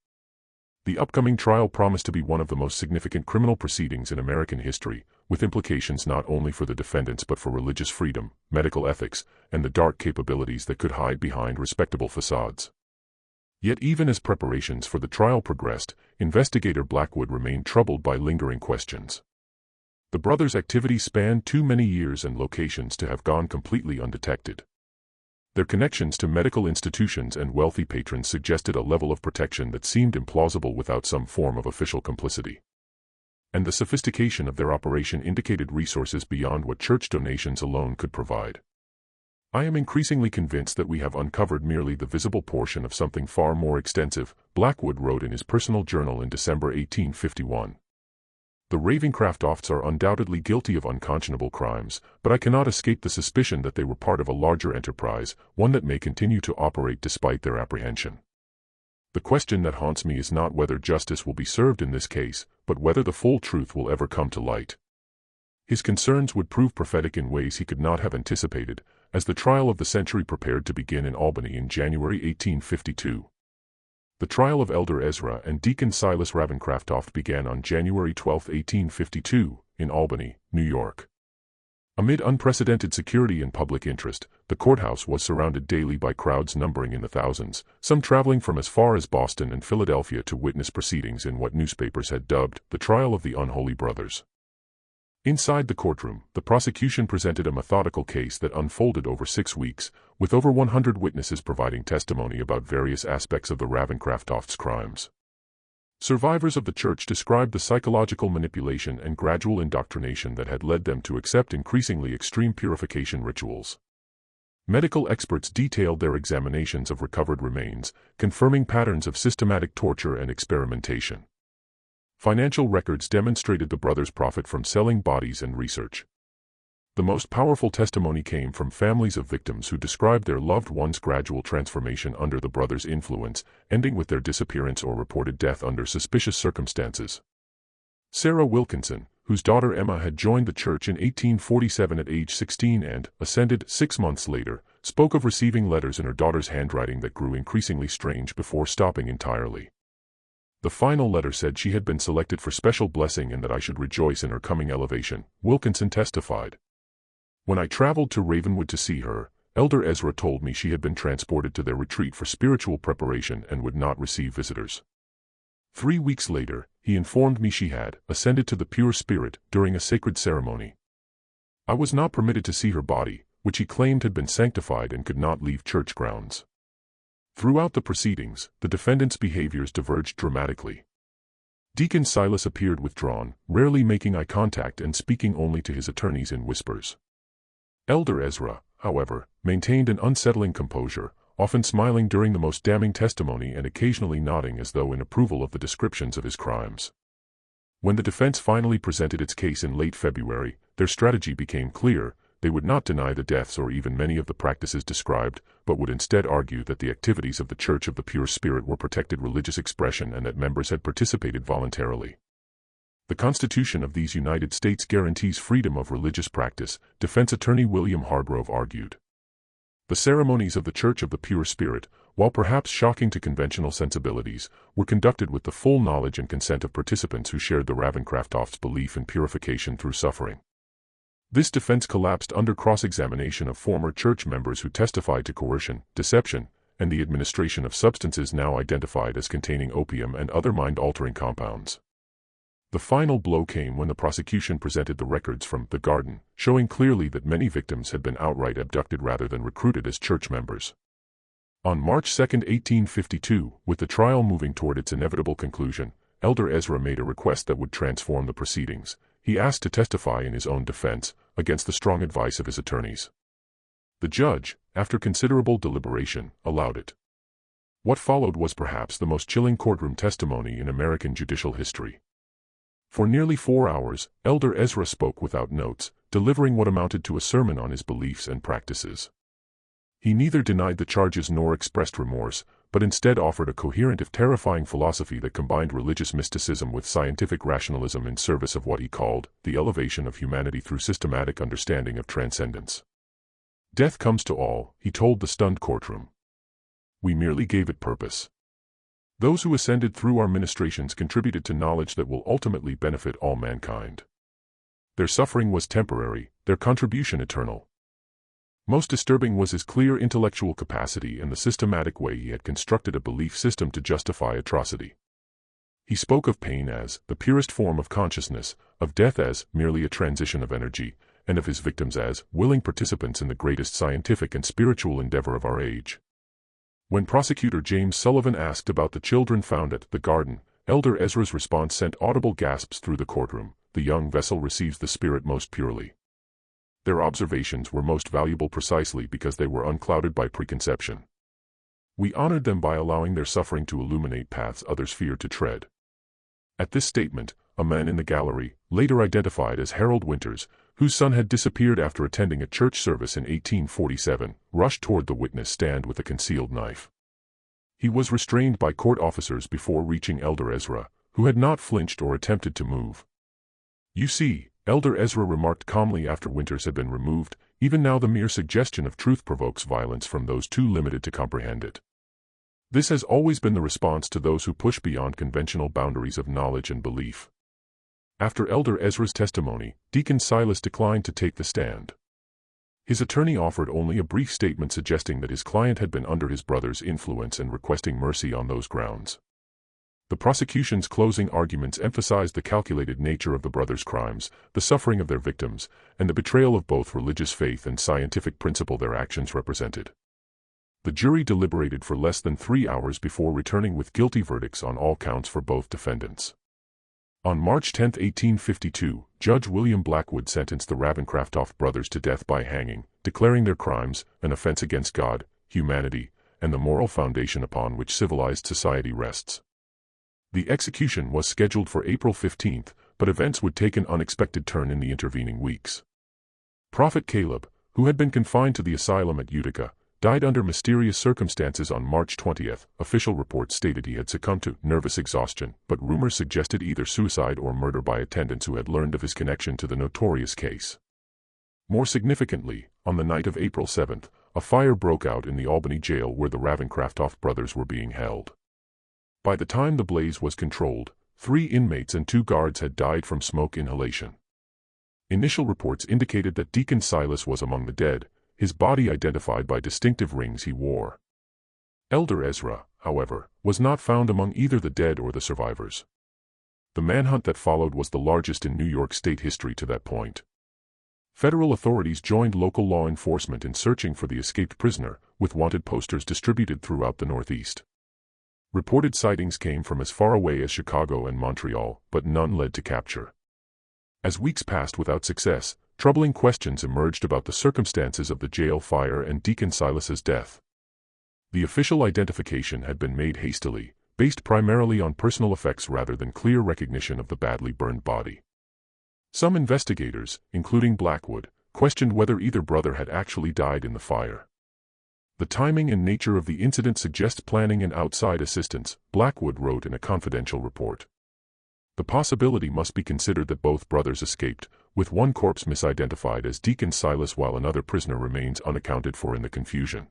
The upcoming trial promised to be one of the most significant criminal proceedings in American history, with implications not only for the defendants but for religious freedom, medical ethics, and the dark capabilities that could hide behind respectable facades. Yet even as preparations for the trial progressed, investigator Blackwood remained troubled by lingering questions. The brothers' activity spanned too many years and locations to have gone completely undetected. Their connections to medical institutions and wealthy patrons suggested a level of protection that seemed implausible without some form of official complicity. And the sophistication of their operation indicated resources beyond what church donations alone could provide. "I am increasingly convinced that we have uncovered merely the visible portion of something far more extensive," Blackwood wrote in his personal journal in December 1851. "The Ravencrofts are undoubtedly guilty of unconscionable crimes, but I cannot escape the suspicion that they were part of a larger enterprise, one that may continue to operate despite their apprehension. The question that haunts me is not whether justice will be served in this case, but whether the full truth will ever come to light." His concerns would prove prophetic in ways he could not have anticipated, as the trial of the century prepared to begin in Albany in January 1852. The trial of Elder Ezra and Deacon Silas Ravencroft began on January 12, 1852, in Albany, New York. Amid unprecedented security and public interest, the courthouse was surrounded daily by crowds numbering in the thousands, some traveling from as far as Boston and Philadelphia to witness proceedings in what newspapers had dubbed the trial of the unholy brothers. Inside the courtroom, the prosecution presented a methodical case that unfolded over 6 weeks, with over 100 witnesses providing testimony about various aspects of the Ravencrofts' crimes. Survivors of the church described the psychological manipulation and gradual indoctrination that had led them to accept increasingly extreme purification rituals. Medical experts detailed their examinations of recovered remains, confirming patterns of systematic torture and experimentation. Financial records demonstrated the brothers' profit from selling bodies and research. The most powerful testimony came from families of victims who described their loved ones' gradual transformation under the brothers' influence, ending with their disappearance or reported death under suspicious circumstances. Sarah Wilkinson, whose daughter Emma had joined the church in 1847 at age 16 and, ascended 6 months later, spoke of receiving letters in her daughter's handwriting that grew increasingly strange before stopping entirely. The final letter said she had been selected for special blessing and that I should rejoice in her coming elevation, Wilkinson testified. When I traveled to Ravenwood to see her, Elder Ezra told me she had been transported to their retreat for spiritual preparation and would not receive visitors. 3 weeks later, he informed me she had ascended to the pure spirit during a sacred ceremony. I was not permitted to see her body, which he claimed had been sanctified and could not leave church grounds. Throughout the proceedings, the defendant's behaviors diverged dramatically. Deacon Silas appeared withdrawn, rarely making eye contact and speaking only to his attorneys in whispers. Elder Ezra, however, maintained an unsettling composure, often smiling during the most damning testimony and occasionally nodding as though in approval of the descriptions of his crimes. When the defense finally presented its case in late February, their strategy became clear. They would not deny the deaths or even many of the practices described, but would instead argue that the activities of the Church of the Pure Spirit were protected religious expression and that members had participated voluntarily. The Constitution of these United States guarantees freedom of religious practice, defense attorney William Hargrove argued. The ceremonies of the Church of the Pure Spirit, while perhaps shocking to conventional sensibilities, were conducted with the full knowledge and consent of participants who shared the Ravencrofts' belief in purification through suffering. This defense collapsed under cross-examination of former church members who testified to coercion, deception, and the administration of substances now identified as containing opium and other mind-altering compounds. The final blow came when the prosecution presented the records from the garden, showing clearly that many victims had been outright abducted rather than recruited as church members. On March 2, 1852, with the trial moving toward its inevitable conclusion, Elder Ezra made a request that would transform the proceedings. He asked to testify in his own defense, against the strong advice of his attorneys. The judge, after considerable deliberation, allowed it. What followed was perhaps the most chilling courtroom testimony in American judicial history. For nearly 4 hours, Elder Ezra spoke without notes, delivering what amounted to a sermon on his beliefs and practices. He neither denied the charges nor expressed remorse, but instead offered a coherent if terrifying philosophy that combined religious mysticism with scientific rationalism in service of what he called the elevation of humanity through systematic understanding of transcendence. Death comes to all, he told the stunned courtroom. We merely gave it purpose. Those who ascended through our ministrations contributed to knowledge that will ultimately benefit all mankind. Their suffering was temporary, their contribution eternal. Most disturbing was his clear intellectual capacity and the systematic way he had constructed a belief system to justify atrocity. He spoke of pain as the purest form of consciousness, of death as merely a transition of energy, and of his victims as willing participants in the greatest scientific and spiritual endeavor of our age. When prosecutor James Sullivan asked about the children found at the garden, Elder Ezra's response sent audible gasps through the courtroom. The young vessel receives the Spirit most purely. Their observations were most valuable precisely because they were unclouded by preconception. We honored them by allowing their suffering to illuminate paths others feared to tread. At this statement, a man in the gallery, later identified as Harold Winters, whose son had disappeared after attending a church service in 1847, rushed toward the witness stand with a concealed knife. He was restrained by court officers before reaching Elder Ezra, who had not flinched or attempted to move. You see, Elder Ezra remarked calmly after Winters had been removed, "Even now the mere suggestion of truth provokes violence from those too limited to comprehend it." This has always been the response to those who push beyond conventional boundaries of knowledge and belief. After Elder Ezra's testimony, Deacon Silas declined to take the stand. His attorney offered only a brief statement suggesting that his client had been under his brother's influence and requesting mercy on those grounds. The prosecution's closing arguments emphasized the calculated nature of the brothers' crimes, the suffering of their victims, and the betrayal of both religious faith and scientific principle their actions represented. The jury deliberated for less than 3 hours before returning with guilty verdicts on all counts for both defendants. On March 10, 1852, Judge William Blackwood sentenced the Ravencroft brothers to death by hanging, declaring their crimes an offense against God, humanity, and the moral foundation upon which civilized society rests. The execution was scheduled for April 15, but events would take an unexpected turn in the intervening weeks. Prophet Caleb, who had been confined to the asylum at Utica, died under mysterious circumstances on March 20. Official reports stated he had succumbed to nervous exhaustion, but rumors suggested either suicide or murder by attendants who had learned of his connection to the notorious case. More significantly, on the night of April 7, a fire broke out in the Albany jail where the Ravencroft brothers were being held. By the time the blaze was controlled, 3 inmates and 2 guards had died from smoke inhalation. Initial reports indicated that Deacon Silas was among the dead, his body identified by distinctive rings he wore. Elder Ezra, however, was not found among either the dead or the survivors. The manhunt that followed was the largest in New York State history to that point. Federal authorities joined local law enforcement in searching for the escaped prisoner, with wanted posters distributed throughout the Northeast. Reported sightings came from as far away as Chicago and Montreal, but none led to capture. As weeks passed without success, troubling questions emerged about the circumstances of the jail fire and Deacon Silas's death. The official identification had been made hastily, based primarily on personal effects rather than clear recognition of the badly burned body. Some investigators, including Blackwood, questioned whether either brother had actually died in the fire. The timing and nature of the incident suggest planning and outside assistance, Blackwood wrote in a confidential report. The possibility must be considered that both brothers escaped, with one corpse misidentified as Deacon Silas while another prisoner remains unaccounted for in the confusion.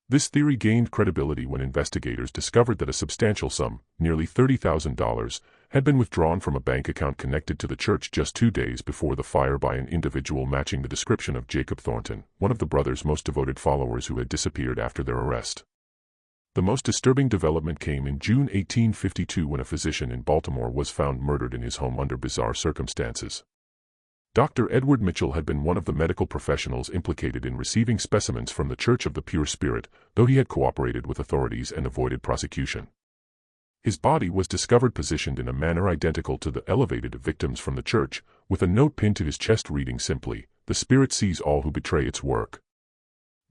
This theory gained credibility when investigators discovered that a substantial sum, nearly $30,000, had been withdrawn from a bank account connected to the church just 2 days before the fire by an individual matching the description of Jacob Thornton, one of the brothers' most devoted followers who had disappeared after their arrest. The most disturbing development came in June 1852 when a physician in Baltimore was found murdered in his home under bizarre circumstances. Dr. Edward Mitchell had been one of the medical professionals implicated in receiving specimens from the Church of the Pure Spirit, though he had cooperated with authorities and avoided prosecution. His body was discovered positioned in a manner identical to the elevated victims from the church, with a note pinned to his chest reading simply, "The Spirit sees all who betray its work."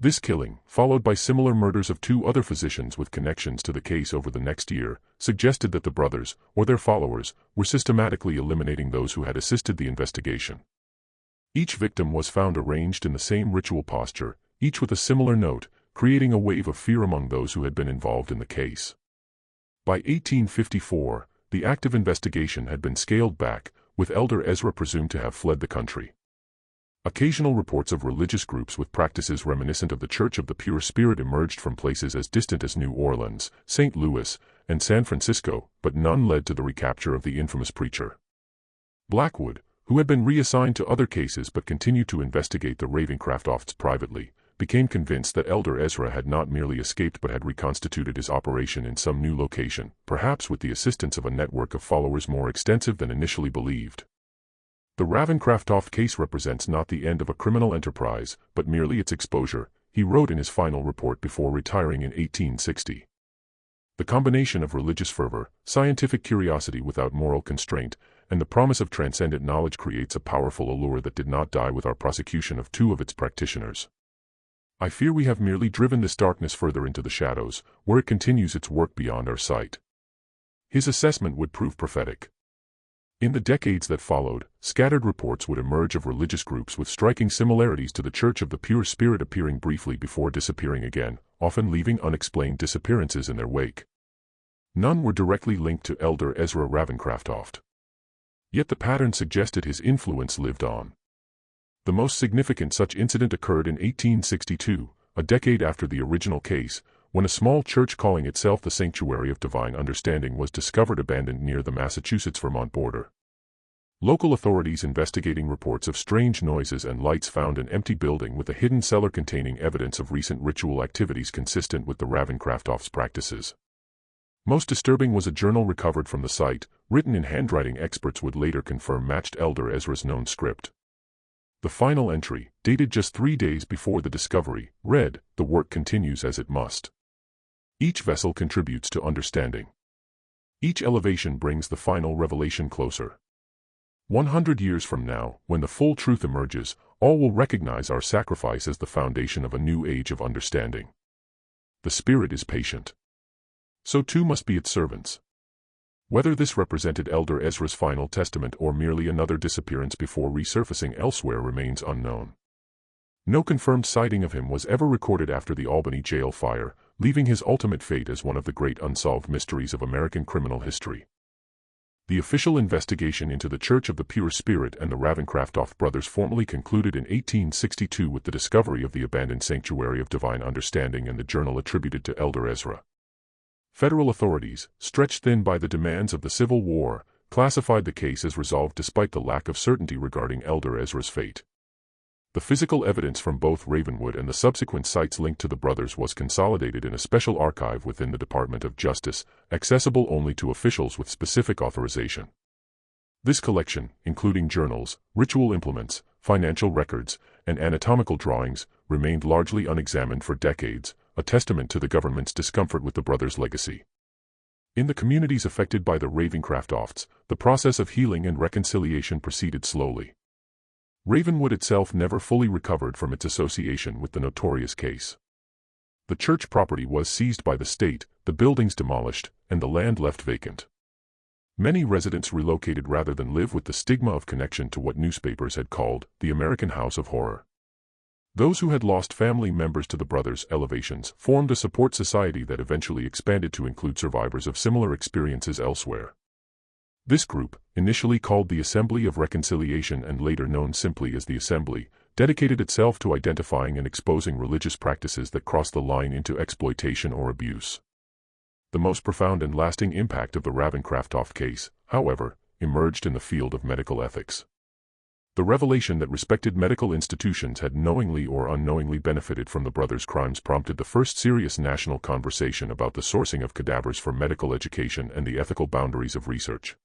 This killing, followed by similar murders of 2 other physicians with connections to the case over the next year, suggested that the brothers, or their followers, were systematically eliminating those who had assisted the investigation. Each victim was found arranged in the same ritual posture, each with a similar note, creating a wave of fear among those who had been involved in the case. By 1854, the active investigation had been scaled back, with Elder Ezra presumed to have fled the country. Occasional reports of religious groups with practices reminiscent of the Church of the Pure Spirit emerged from places as distant as New Orleans, St. Louis, and San Francisco, but none led to the recapture of the infamous preacher. Blackwood, who had been reassigned to other cases but continued to investigate the Ravencrofts privately, became convinced that Elder Ezra had not merely escaped but had reconstituted his operation in some new location, perhaps with the assistance of a network of followers more extensive than initially believed. The Ravencroft case represents not the end of a criminal enterprise, but merely its exposure, he wrote in his final report before retiring in 1860. The combination of religious fervor, scientific curiosity without moral constraint, and the promise of transcendent knowledge creates a powerful allure that did not die with our prosecution of 2 of its practitioners. I fear we have merely driven this darkness further into the shadows, where it continues its work beyond our sight. His assessment would prove prophetic. In the decades that followed, scattered reports would emerge of religious groups with striking similarities to the Church of the Pure Spirit appearing briefly before disappearing again, often leaving unexplained disappearances in their wake. None were directly linked to Elder Ezra Ravencroft. Yet the pattern suggested his influence lived on. The most significant such incident occurred in 1862, a decade after the original case, when a small church calling itself the Sanctuary of Divine Understanding was discovered abandoned near the Massachusetts-Vermont border. Local authorities investigating reports of strange noises and lights found an empty building with a hidden cellar containing evidence of recent ritual activities consistent with the Ravencroft's practices. Most disturbing was a journal recovered from the site, written in handwriting experts would later confirm matched Elder Ezra's known script. The final entry, dated just 3 days before the discovery, read, "The work continues as it must. Each vessel contributes to understanding. Each elevation brings the final revelation closer. 100 years from now, when the full truth emerges, all will recognize our sacrifice as the foundation of a new age of understanding. The Spirit is patient. So too must be its servants." Whether this represented Elder Ezra's final testament or merely another disappearance before resurfacing elsewhere remains unknown. No confirmed sighting of him was ever recorded after the Albany jail fire, leaving his ultimate fate as one of the great unsolved mysteries of American criminal history. The official investigation into the Church of the Pure Spirit and the Ravencroft brothers formally concluded in 1862 with the discovery of the abandoned Sanctuary of Divine Understanding and the journal attributed to Elder Ezra. Federal authorities, stretched thin by the demands of the Civil War, classified the case as resolved despite the lack of certainty regarding Elder Ezra's fate. The physical evidence from both Ravenwood and the subsequent sites linked to the brothers was consolidated in a special archive within the Department of Justice, accessible only to officials with specific authorization. This collection, including journals, ritual implements, financial records, and anatomical drawings, remained largely unexamined for decades, a testament to the government's discomfort with the brothers' legacy. In the communities affected by the Ravencrofts, the process of healing and reconciliation proceeded slowly. Ravenwood itself never fully recovered from its association with the notorious case. The church property was seized by the state, the buildings demolished, and the land left vacant. Many residents relocated rather than live with the stigma of connection to what newspapers had called the American House of Horror. Those who had lost family members to the brothers' elevations formed a support society that eventually expanded to include survivors of similar experiences elsewhere. This group, initially called the Assembly of Reconciliation and later known simply as the Assembly, dedicated itself to identifying and exposing religious practices that crossed the line into exploitation or abuse. The most profound and lasting impact of the Ravencroft case, however, emerged in the field of medical ethics. The revelation that respected medical institutions had knowingly or unknowingly benefited from the brothers' crimes prompted the first serious national conversation about the sourcing of cadavers for medical education and the ethical boundaries of research.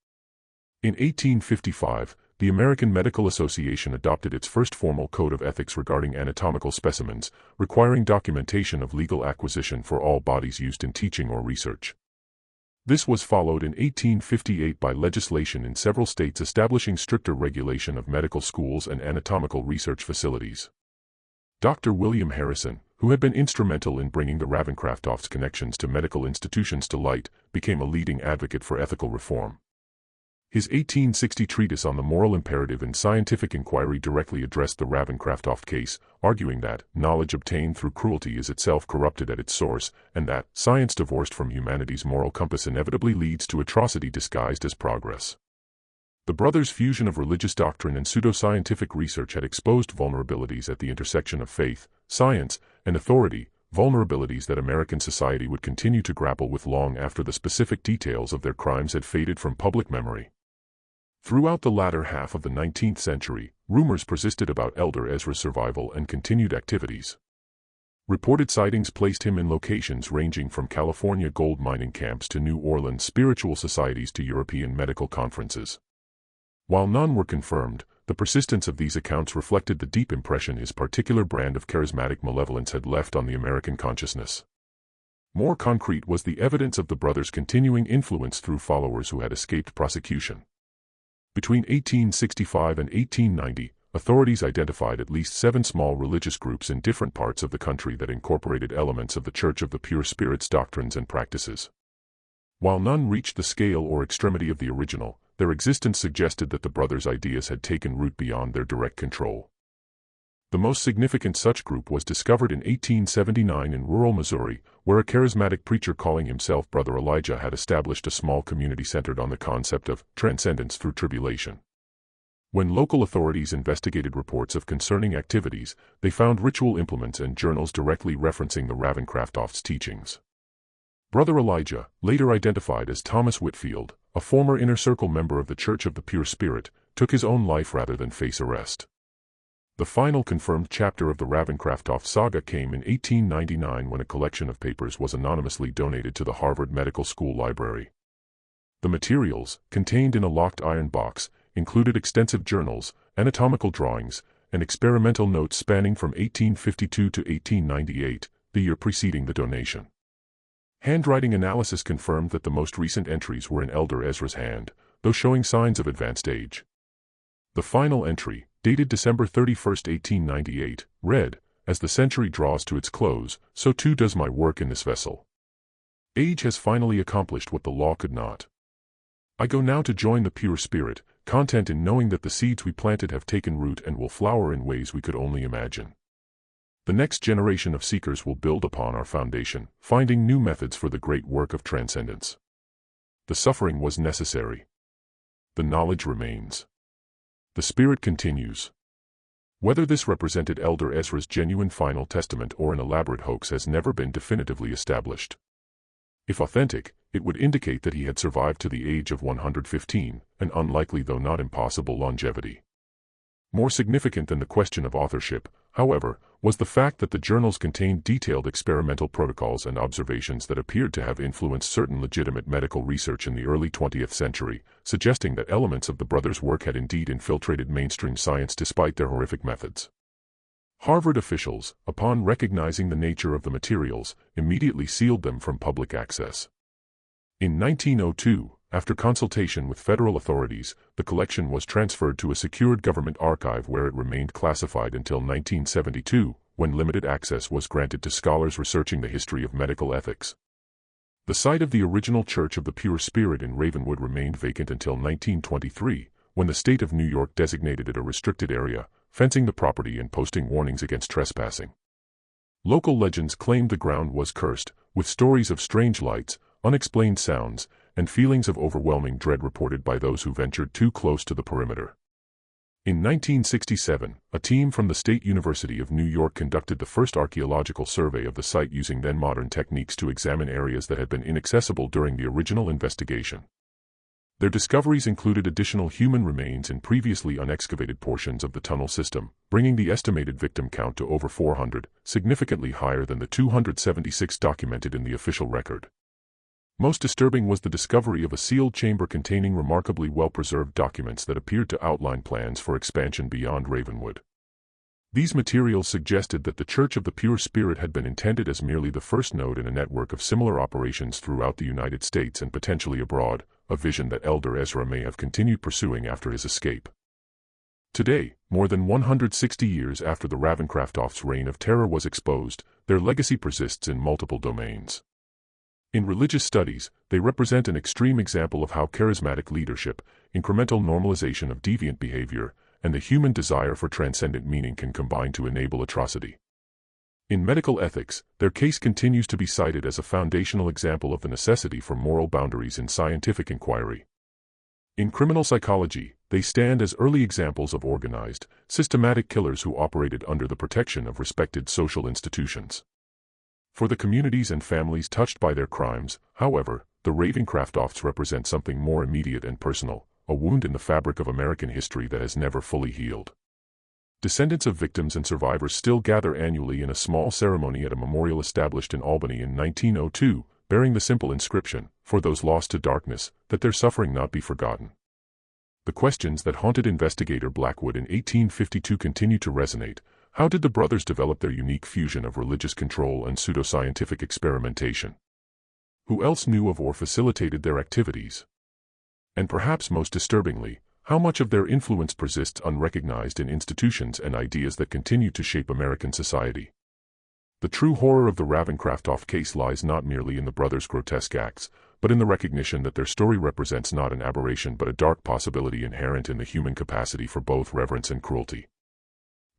In 1855, the American Medical Association adopted its first formal code of ethics regarding anatomical specimens, requiring documentation of legal acquisition for all bodies used in teaching or research. This was followed in 1858 by legislation in several states establishing stricter regulation of medical schools and anatomical research facilities. Dr. William Harrison, who had been instrumental in bringing the Ravencroft's connections to medical institutions to light, became a leading advocate for ethical reform. His 1860 treatise on the moral imperative in scientific inquiry directly addressed the Ravencroft case, arguing that knowledge obtained through cruelty is itself corrupted at its source, and that science divorced from humanity's moral compass inevitably leads to atrocity disguised as progress. The brothers' fusion of religious doctrine and pseudoscientific research had exposed vulnerabilities at the intersection of faith, science, and authority, vulnerabilities that American society would continue to grapple with long after the specific details of their crimes had faded from public memory. Throughout the latter half of the 19th century, rumors persisted about Elder Ezra's survival and continued activities. Reported sightings placed him in locations ranging from California gold mining camps to New Orleans spiritual societies to European medical conferences. While none were confirmed, the persistence of these accounts reflected the deep impression his particular brand of charismatic malevolence had left on the American consciousness. More concrete was the evidence of the brothers' continuing influence through followers who had escaped prosecution. Between 1865 and 1890, authorities identified at least 7 small religious groups in different parts of the country that incorporated elements of the Church of the Pure Spirit's doctrines and practices. While none reached the scale or extremity of the original, their existence suggested that the brothers' ideas had taken root beyond their direct control. The most significant such group was discovered in 1879 in rural Missouri, where a charismatic preacher calling himself Brother Elijah had established a small community centered on the concept of transcendence through tribulation. When local authorities investigated reports of concerning activities, they found ritual implements and journals directly referencing the Ravencroft's teachings. Brother Elijah, later identified as Thomas Whitfield, a former Inner Circle member of the Church of the Pure Spirit, took his own life rather than face arrest. The final confirmed chapter of the Ravencroft saga came in 1899 when a collection of papers was anonymously donated to the Harvard Medical School library. The materials, contained in a locked iron box, included extensive journals, anatomical drawings, and experimental notes spanning from 1852 to 1898, the year preceding the donation. Handwriting analysis confirmed that the most recent entries were in Elder Ezra's hand, though showing signs of advanced age. The final entry, dated December 31, 1898, read, "As the century draws to its close, so too does my work in this vessel. Age has finally accomplished what the law could not. I go now to join the pure spirit, content in knowing that the seeds we planted have taken root and will flower in ways we could only imagine. The next generation of seekers will build upon our foundation, finding new methods for the great work of transcendence. The suffering was necessary. The knowledge remains. The Spirit continues." Whether this represented Elder Ezra's genuine final testament or an elaborate hoax has never been definitively established. If authentic, it would indicate that he had survived to the age of 115, an unlikely though not impossible longevity. More significant than the question of authorship, however, was the fact that the journals contained detailed experimental protocols and observations that appeared to have influenced certain legitimate medical research in the early 20th century, suggesting that elements of the brothers' work had indeed infiltrated mainstream science despite their horrific methods. Harvard officials, upon recognizing the nature of the materials, immediately sealed them from public access. In 1902, after consultation with federal authorities, the collection was transferred to a secured government archive where it remained classified until 1972, when limited access was granted to scholars researching the history of medical ethics. The site of the original Church of the Pure Spirit in Ravenwood remained vacant until 1923, when the state of New York designated it a restricted area, fencing the property and posting warnings against trespassing. Local legends claimed the ground was cursed, with stories of strange lights, unexplained sounds, and feelings of overwhelming dread reported by those who ventured too close to the perimeter. In 1967, a team from the State University of New York conducted the first archaeological survey of the site using then-modern techniques to examine areas that had been inaccessible during the original investigation. Their discoveries included additional human remains in previously unexcavated portions of the tunnel system, bringing the estimated victim count to over 400, significantly higher than the 276 documented in the official record. Most disturbing was the discovery of a sealed chamber containing remarkably well-preserved documents that appeared to outline plans for expansion beyond Ravenwood. These materials suggested that the Church of the Pure Spirit had been intended as merely the first node in a network of similar operations throughout the United States and potentially abroad, a vision that Elder Ezra may have continued pursuing after his escape. Today, more than 160 years after the Ravencroft's reign of terror was exposed, their legacy persists in multiple domains. In religious studies, they represent an extreme example of how charismatic leadership, incremental normalization of deviant behavior, and the human desire for transcendent meaning can combine to enable atrocity. In medical ethics, their case continues to be cited as a foundational example of the necessity for moral boundaries in scientific inquiry. In criminal psychology, they stand as early examples of organized, systematic killers who operated under the protection of respected social institutions. For the communities and families touched by their crimes, however, the Ravencrofts represent something more immediate and personal, a wound in the fabric of American history that has never fully healed. Descendants of victims and survivors still gather annually in a small ceremony at a memorial established in Albany in 1902, bearing the simple inscription, "For those lost to darkness, that their suffering not be forgotten." The questions that haunted investigator Blackwood in 1852 continue to resonate. How did the brothers develop their unique fusion of religious control and pseudoscientific experimentation? Who else knew of or facilitated their activities? And perhaps most disturbingly, how much of their influence persists unrecognized in institutions and ideas that continue to shape American society? The true horror of the Ravencroft case lies not merely in the brothers' grotesque acts, but in the recognition that their story represents not an aberration but a dark possibility inherent in the human capacity for both reverence and cruelty.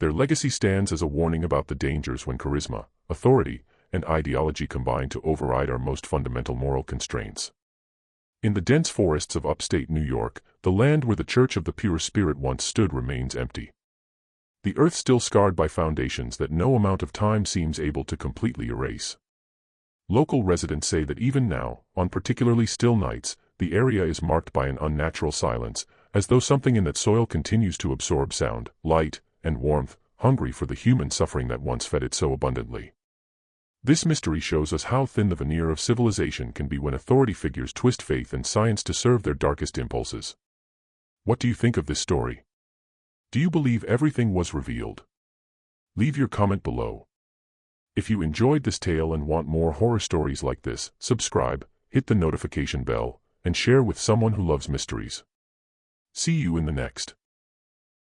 Their legacy stands as a warning about the dangers when charisma, authority, and ideology combine to override our most fundamental moral constraints. In the dense forests of upstate New York, the land where the Church of the Pure Spirit once stood remains empty. The earth still scarred by foundations that no amount of time seems able to completely erase. Local residents say that even now, on particularly still nights, the area is marked by an unnatural silence, as though something in that soil continues to absorb sound, light, and warmth, hungry for the human suffering that once fed it so abundantly. This mystery shows us how thin the veneer of civilization can be when authority figures twist faith and science to serve their darkest impulses. What do you think of this story? Do you believe everything was revealed? Leave your comment below. If you enjoyed this tale and want more horror stories like this, subscribe, hit the notification bell, and share with someone who loves mysteries. See you in the next.